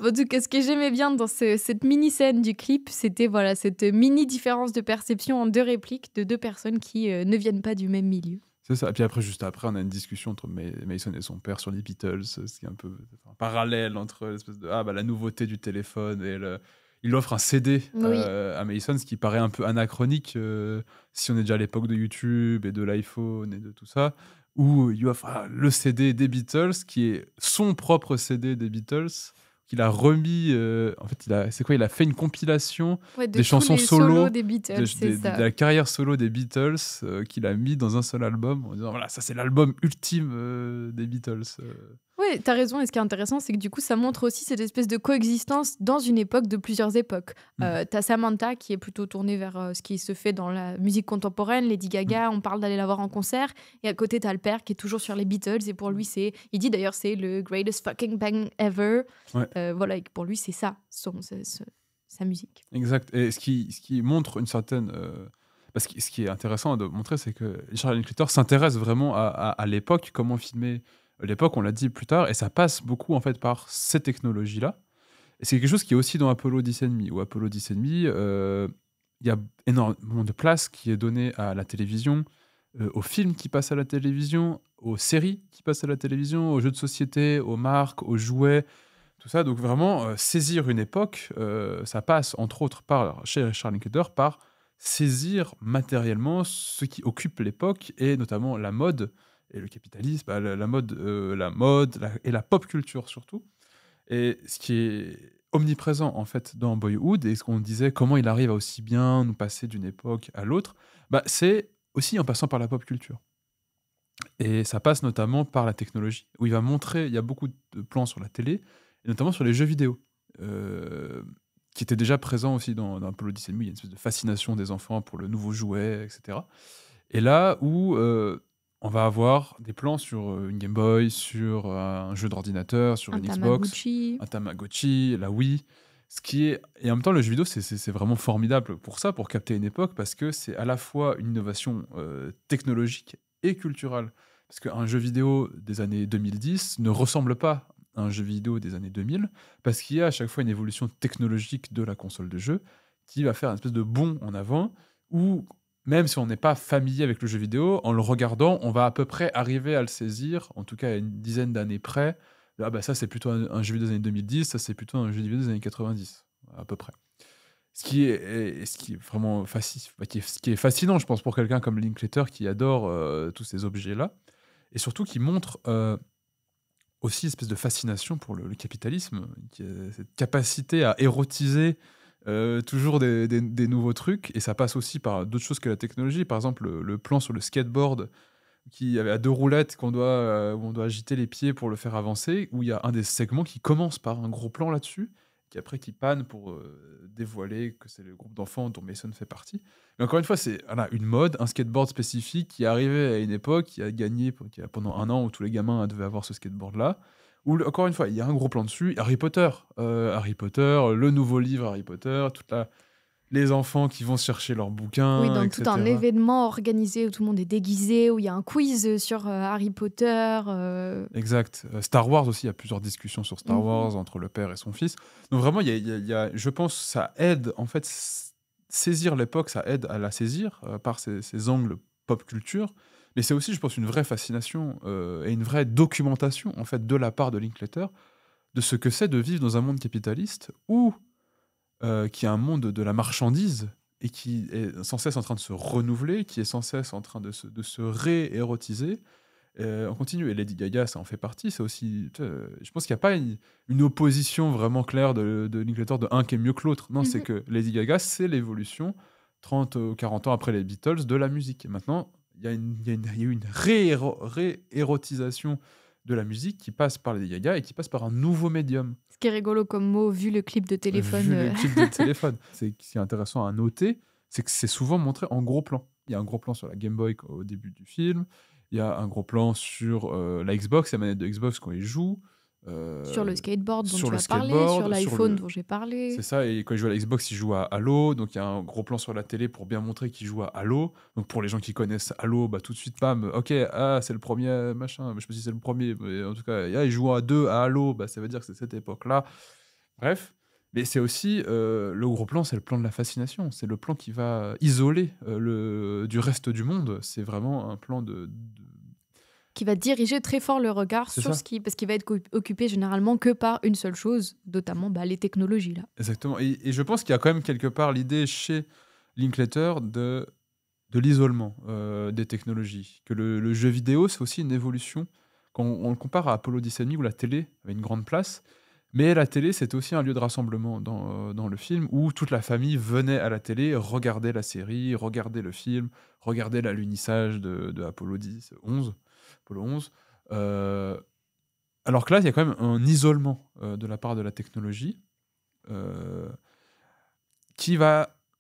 En tout cas, ce que j'aimais bien dans cette mini-scène du clip, c'était cette mini-différence de perception en deux répliques de deux personnes qui ne viennent pas du même milieu. C'est ça. Et puis après, juste après, on a une discussion entre Mason et son père sur les Beatles, ce qui est un peu un parallèle entre l'espèce de la nouveauté du téléphone et il offre un CD Oui. à Mason, ce qui paraît un peu anachronique si on est déjà à l'époque de YouTube et de l'iPhone et de tout ça, où il offre le CD des Beatles, qui est son propre CD des Beatles, qu'il a remis. En fait, il a fait une compilation Ouais, de des tous chansons les solo solos des Beatles, c'est ça. de la carrière solo des Beatles qu'il a mis dans un seul album en disant voilà, ça c'est l'album ultime des Beatles. Oui, t'as raison. Et ce qui est intéressant, c'est que du coup, ça montre aussi cette espèce de coexistence dans une époque de plusieurs époques. T'as Samantha qui est plutôt tournée vers ce qui se fait dans la musique contemporaine, Lady Gaga, on parle d'aller la voir en concert. Et à côté, t'as le père qui est toujours sur les Beatles. Et pour lui, il dit d'ailleurs, c'est le greatest fucking bang ever. Ouais. Voilà, et pour lui, c'est ça, sa musique. Exact. Et ce qui montre une certaine. Parce que ce qui est intéressant de montrer, c'est que Richard Linklater s'intéresse vraiment à l'époque, comment filmer l'époque, on l'a dit plus tard, et ça passe beaucoup en fait par ces technologies-là. Et c'est quelque chose qui est aussi dans Apollo 10,5. Où Apollo 10,5, il y a énormément de place qui est donnée à la télévision, aux films qui passent à la télévision, aux séries qui passent à la télévision, aux jeux de société, aux marques, aux jouets, tout ça. Donc vraiment, saisir une époque, ça passe entre autres chez Richard Linklater par saisir matériellement ce qui occupe l'époque, et notamment la mode et le capitalisme, la mode et la pop culture surtout. Et ce qui est omniprésent en fait dans Boyhood, et ce qu'on disait, comment il arrive à aussi bien nous passer d'une époque à l'autre, c'est aussi en passant par la pop culture. Et ça passe notamment par la technologie, où il va montrer, il y a beaucoup de plans sur la télé, et notamment sur les jeux vidéo, euh, qui étaient déjà présents aussi dans Apollo 17. Il y a une espèce de fascination des enfants pour le nouveau jouet, etc. Et là où on va avoir des plans sur une Game Boy, sur un jeu d'ordinateur, sur Un une Xbox, Tamagotchi. un Tamagotchi, la Wii. Et en même temps, le jeu vidéo, c'est vraiment formidable pour ça, pour capter une époque, parce que c'est à la fois une innovation technologique et culturelle. Parce qu'un jeu vidéo des années 2010 ne ressemble pas à un jeu vidéo des années 2000, parce qu'il y a à chaque fois une évolution technologique de la console de jeu qui va faire une espèce de bond en avant, où même si on n'est pas familier avec le jeu vidéo, en le regardant, on va à peu près arriver à le saisir, en tout cas à une dizaine d'années près. Ça c'est plutôt un jeu vidéo des années 2010, ça c'est plutôt un jeu vidéo des années 90, à peu près. Ce qui est vraiment ce qui est fascinant, je pense, pour quelqu'un comme Linklater qui adore tous ces objets-là, et surtout qui montre aussi une espèce de fascination pour le capitalisme, qui a cette capacité à érotiser toujours des nouveaux trucs, et ça passe aussi par d'autres choses que la technologie. Par exemple, le plan sur le skateboard qui avait à 2 roulettes où on doit agiter les pieds pour le faire avancer, où il y a un des segments qui commence par un gros plan là-dessus, qui panne pour dévoiler que c'est le groupe d'enfants dont Mason fait partie. Mais encore une fois, c'est une mode, un skateboard spécifique qui est arrivé à une époque, qui a gagné pendant un an où tous les gamins devaient avoir ce skateboard-là. Où, encore une fois, il y a un gros plan dessus. Harry Potter, le nouveau livre Harry Potter, les enfants qui vont chercher leurs bouquins, Oui, dans etc. tout un événement organisé où tout le monde est déguisé, où il y a un quiz sur Harry Potter. Exact. Star Wars aussi, il y a plusieurs discussions sur Star Wars entre le père et son fils. Donc vraiment, je pense que ça aide, en fait, saisir l'époque, ça aide à la saisir par ces angles pop culture. Mais c'est aussi, je pense, une vraie fascination et une vraie documentation, en fait, de la part de Linklater, de ce que c'est de vivre dans un monde capitaliste qui est un monde de la marchandise et qui est sans cesse en train de se renouveler, qui est sans cesse en train de se ré-érotiser. On continue, et Lady Gaga, ça en fait partie. C'est aussi, je pense qu'il n'y a pas une opposition vraiment claire de Linklater de un qui est mieux que l'autre. Non, c'est que Lady Gaga, c'est l'évolution 30 ou 40 ans après les Beatles de la musique. Et maintenant, il y a une ré-érotisation de la musique qui passe par Lady Gaga et qui passe par un nouveau médium. Ce qui est rigolo comme mot, vu le clip de téléphone. Vu le clip de téléphone. Ce qui est intéressant à noter, c'est que c'est souvent montré en gros plan. Il y a un gros plan sur la Game Boy au début du film. Il y a un gros plan sur la Xbox, la manette de Xbox quand il joue. Sur le skateboard dont sur tu le as parlé, skateboard, sur l'iPhone dont j'ai parlé. C'est ça, et quand il joue à la Xbox, il joue à Halo. Donc il y a un gros plan sur la télé pour bien montrer qu'il joue à Halo. Donc pour les gens qui connaissent Halo, tout de suite, bam, ok, c'est le premier machin. Je sais pas si c'est le premier, mais en tout cas, il joue à 2 à Halo, ça veut dire que c'est cette époque-là. Bref. Mais c'est aussi, le gros plan, c'est le plan de la fascination. C'est le plan qui va isoler du reste du monde. C'est vraiment un plan qui va diriger très fort le regard C'est sur ça. parce qu'il va être occupé généralement que par une seule chose, notamment les technologies. Là. Exactement. Et je pense qu'il y a quand même quelque part l'idée chez Linklater de l'isolement des technologies. Que le jeu vidéo, c'est aussi une évolution. Quand on le compare à Apollo 17 où la télé avait une grande place, mais la télé, c'était aussi un lieu de rassemblement dans le film, où toute la famille venait à la télé, regarder la série, regarder le film, regarder l'alunissage de Apollo 11. Alors que là, il y a quand même un isolement de la part de la technologie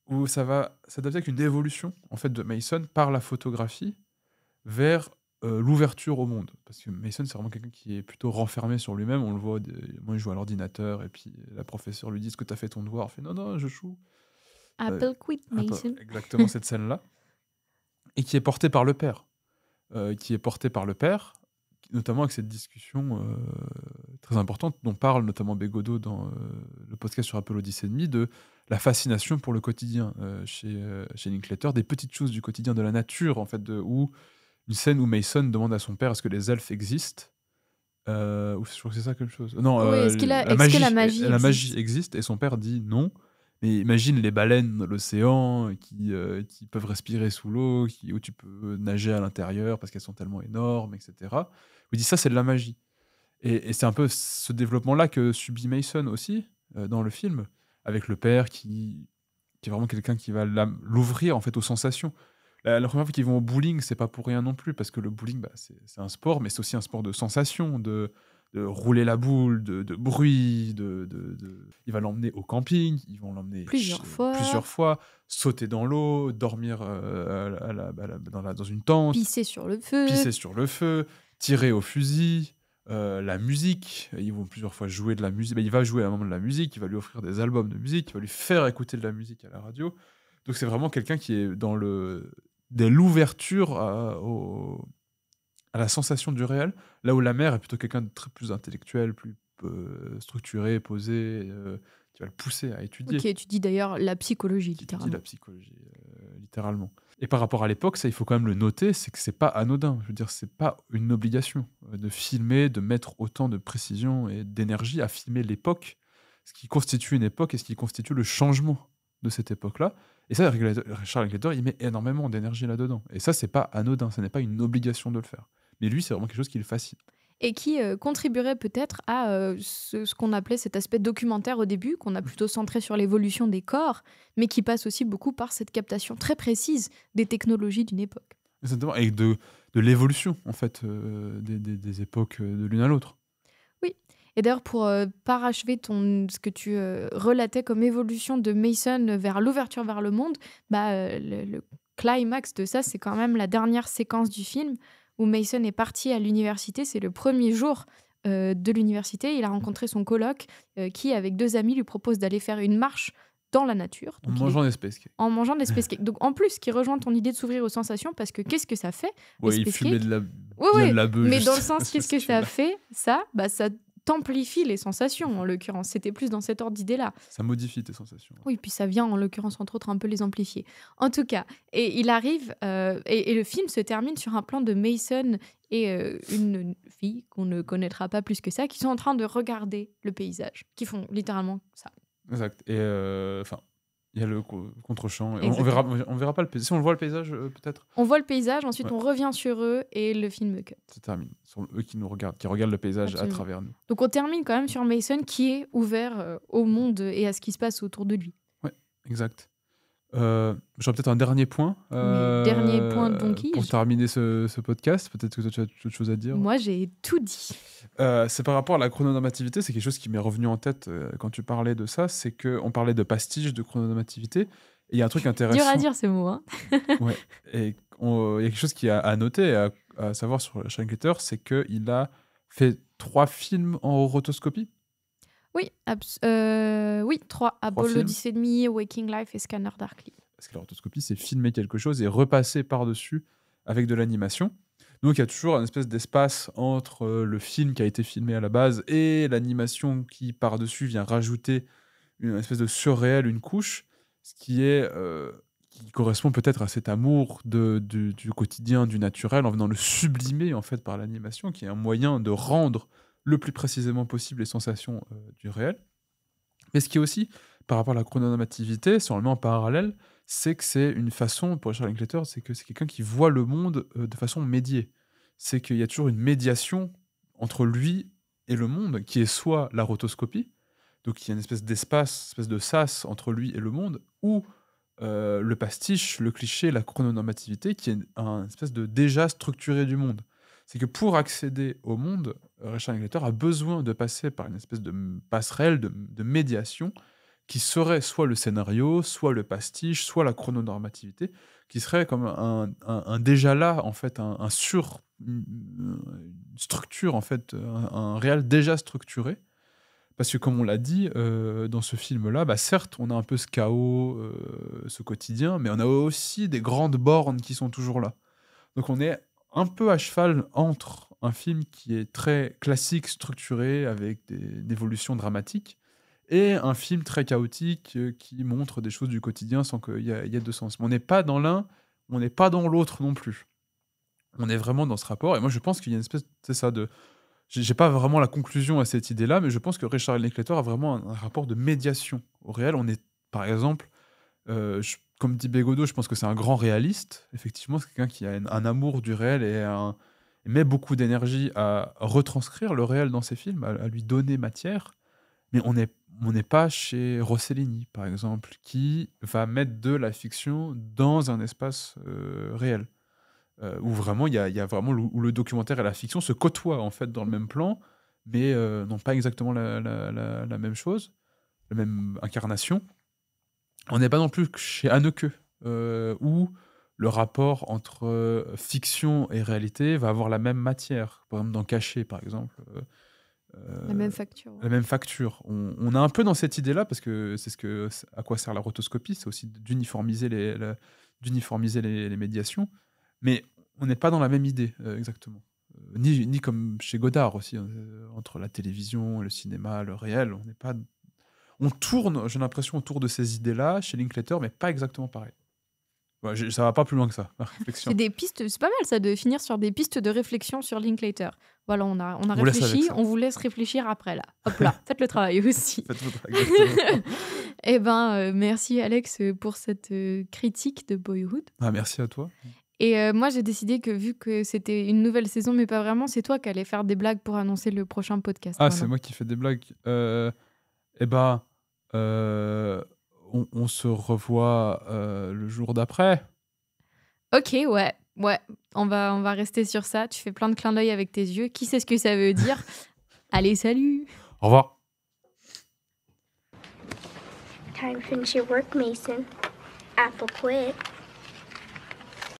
où ça va s'adapter avec une évolution en fait, de Mason par la photographie vers l'ouverture au monde. Parce que Mason, c'est vraiment quelqu'un qui est plutôt renfermé sur lui-même. On le voit, moi, il joue à l'ordinateur, et puis la professeure lui dit « Est-ce que tu as fait ton devoir ?» Il fait « Non, je joue. » Apple quit Mason. Exactement cette scène-là. Et qui est portée par le père. Notamment avec cette discussion très importante dont parle notamment Bégodeau dans le podcast sur Apollo 10,5, de la fascination pour le quotidien chez Linklater, des petites choses du quotidien, de la nature, en fait, où une scène où Mason demande à son père est-ce que les elfes existent, ou je crois que c'est ça quelque chose. Non, Oui, est-ce que la magie existe, et son père dit non. Mais imagine les baleines dans l'océan qui peuvent respirer sous l'eau, où tu peux nager à l'intérieur parce qu'elles sont tellement énormes, etc. Il dit ça, c'est de la magie. Et c'est un peu ce développement-là que subit Mason aussi, dans le film, avec le père qui est vraiment quelqu'un qui va l'ouvrir en fait aux sensations. La première fois qu'ils vont au bowling, c'est pas pour rien non plus, parce que le bowling, c'est un sport, mais c'est aussi un sport de sensations, de rouler la boule, de bruit, Il va l'emmener au camping, ils vont l'emmener plusieurs fois, sauter dans l'eau, dormir dans une tente, Pisser sur le feu. tirer au fusil, la musique. Ils vont plusieurs fois jouer de la musique. Il va jouer à un moment de la musique, il va lui offrir des albums de musique, il va lui faire écouter de la musique à la radio. Donc c'est vraiment quelqu'un qui est dans l'ouverture à la sensation du réel, là où la mère est plutôt quelqu'un de très plus intellectuel, plus structuré, posé, qui va le pousser à étudier. Qui étudie d'ailleurs la psychologie, Qui étudie littéralement. la psychologie, littéralement. Et par rapport à l'époque, ça, il faut quand même le noter, c'est que c'est pas anodin. Je veux dire, c'est pas une obligation de filmer, de mettre autant de précision et d'énergie à filmer l'époque, ce qui constitue une époque et ce qui constitue le changement de cette époque-là. Et ça, Richard Linklater, il met énormément d'énergie là-dedans. Et ça, c'est pas anodin, ce n'est pas une obligation de le faire. Mais lui, c'est vraiment quelque chose qui le fascine. Et qui contribuerait peut-être à ce qu'on appelait cet aspect documentaire au début, qu'on a plutôt centré sur l'évolution des corps, mais qui passe aussi beaucoup par cette captation très précise des technologies d'une époque. Exactement, et de l'évolution, en fait, des époques de l'une à l'autre. Oui, et d'ailleurs, pour parachever ce que tu relatais comme évolution de Mason vers l'ouverture vers le monde, le climax de ça, c'est quand même la dernière séquence du film, où Mason est parti à l'université. C'est le premier jour de l'université. Il a rencontré son coloc qui, avec 2 amis, lui propose d'aller faire une marche dans la nature. En mangeant des space cakes. En mangeant des space cakes. Donc, en plus, qui rejoint ton idée de s'ouvrir aux sensations, parce que qu'est-ce que ça fait, Ouais, les il space fumait cakes de Oui, la beuh. mais juste dans le sens, à ce qu'est-ce que ça style-là. fait, ça t'amplifie les sensations, en l'occurrence. C'était plus dans cet ordre d'idée-là. Ça modifie tes sensations. Oui, puis ça vient, en l'occurrence, entre autres, un peu les amplifier. En tout cas, et il arrive, et le film se termine sur un plan de Mason et une fille qu'on ne connaîtra pas plus que ça, qui sont en train de regarder le paysage, qui font littéralement ça. Exact. Et il y a le contre-champ. Et Exactement. on verra pas le paysage. Si on le voit le paysage, peut-être, On voit le paysage, ensuite Ouais. on revient sur eux et le film cut. ça termine. Ce sont eux qui nous regardent, qui regardent le paysage Absolument. à travers nous. Donc on termine quand même sur Mason qui est ouvert au monde et à ce qui se passe autour de lui. Exact. J'aurais peut-être un dernier point. Mais dernier point de Donkey. Pour terminer ce podcast. Peut-être que toi, tu as autre chose à dire. Moi j'ai tout dit. C'est par rapport à la chrononormativité, c'est quelque chose qui m'est revenu en tête quand tu parlais de ça, c'est qu'on parlait de pastiche, de chrononormativité, et il y a un truc intéressant. Dur à dire ce mot, hein. Ouais. Et il y a quelque chose qui est à noter, à savoir sur Richard Linklater, c'est qu'il a fait 3 films en rotoscopie. Oui, 3. Apollo films. 10,5, Waking Life et Scanner Darkly. Parce que la rotoscopie, c'est filmer quelque chose et repasser par-dessus avec de l'animation. Donc il y a toujours une espèce d'espace entre le film qui a été filmé à la base et l'animation qui, par-dessus, vient rajouter une espèce de surréel, une couche, ce qui correspond peut-être à cet amour du quotidien, du naturel, en venant le sublimer en fait par l'animation, qui est un moyen de rendre le plus précisément possible les sensations du réel. Mais ce qui est aussi, par rapport à la chrononormativité, si on le met en parallèle, c'est que c'est une façon, pour Richard Linklater, c'est que c'est quelqu'un qui voit le monde de façon médiée. C'est qu'il y a toujours une médiation entre lui et le monde, qui est soit la rotoscopie, donc il y a une espèce d'espace, une espèce de sas entre lui et le monde, ou le pastiche, le cliché, la chrononormativité, qui est un espèce de déjà structuré du monde. C'est que pour accéder au monde, Richard Linklater a besoin de passer par une espèce de passerelle, de médiation, qui serait soit le scénario, soit le pastiche, soit la chrononormativité, qui serait comme un déjà là, en fait, une structure, en fait, un réel déjà structuré. Parce que comme on l'a dit, dans ce film-là, certes, on a un peu ce chaos, ce quotidien, mais on a aussi des grandes bornes qui sont toujours là. Donc on est un peu à cheval entre un film qui est très classique, structuré, avec des évolutions dramatiques, et un film très chaotique qui montre des choses du quotidien sans qu'il y ait de sens. Mais on n'est pas dans l'un, on n'est pas dans l'autre non plus. On est vraiment dans ce rapport, et moi je pense qu'il y a une espèce, c'est ça, de... J'ai pas vraiment la conclusion à cette idée-là, mais je pense que Richard Linklater a vraiment un rapport de médiation au réel. On est, par exemple, comme dit Bégodeau, je pense que c'est un grand réaliste. Effectivement, c'est quelqu'un qui a un amour du réel et met beaucoup d'énergie à retranscrire le réel dans ses films, à lui donner matière. Mais on n'est pas chez Rossellini, par exemple, qui va mettre de la fiction dans un espace réel. Où vraiment, il y a vraiment où le documentaire et la fiction se côtoient, en fait, dans le même plan, mais non pas exactement la même chose, la même incarnation. On n'est pas non plus chez Haneke, où le rapport entre fiction et réalité va avoir la même matière. Par exemple, dans Caché, par exemple. La même facture. La même facture. On est un peu dans cette idée-là, parce que à quoi sert la rotoscopie, c'est aussi d'uniformiser les médiations, mais on n'est pas dans la même idée, exactement. Ni comme chez Godard aussi, entre la télévision, le cinéma, le réel, on n'est pas... On tourne, j'ai l'impression, autour de ces idées-là, chez Linklater, mais pas exactement pareil. Ouais, ça va pas plus loin que ça, ma réflexion. C'est des pistes, c'est pas mal ça de finir sur des pistes de réflexion sur Linklater. Voilà, on a vous laisse avec réfléchi, ça. on vous laisse réfléchir après là. Hop là, faites le travail aussi. Faites votre- exactement. Eh ben, merci Alex pour cette critique de Boyhood. Ah, merci à toi. Et moi, j'ai décidé que vu que c'était une nouvelle saison, mais pas vraiment, c'est toi qui allais faire des blagues pour annoncer le prochain podcast. Ah, maintenant. c'est moi qui fais des blagues. Eh ben, on se revoit le jour d'après. Ok, ouais. On va rester sur ça. Tu fais plein de clins d'œil avec tes yeux. Qui sait ce que ça veut dire? Allez, salut! Au revoir. Time to finish your work, Mason. Apple quit.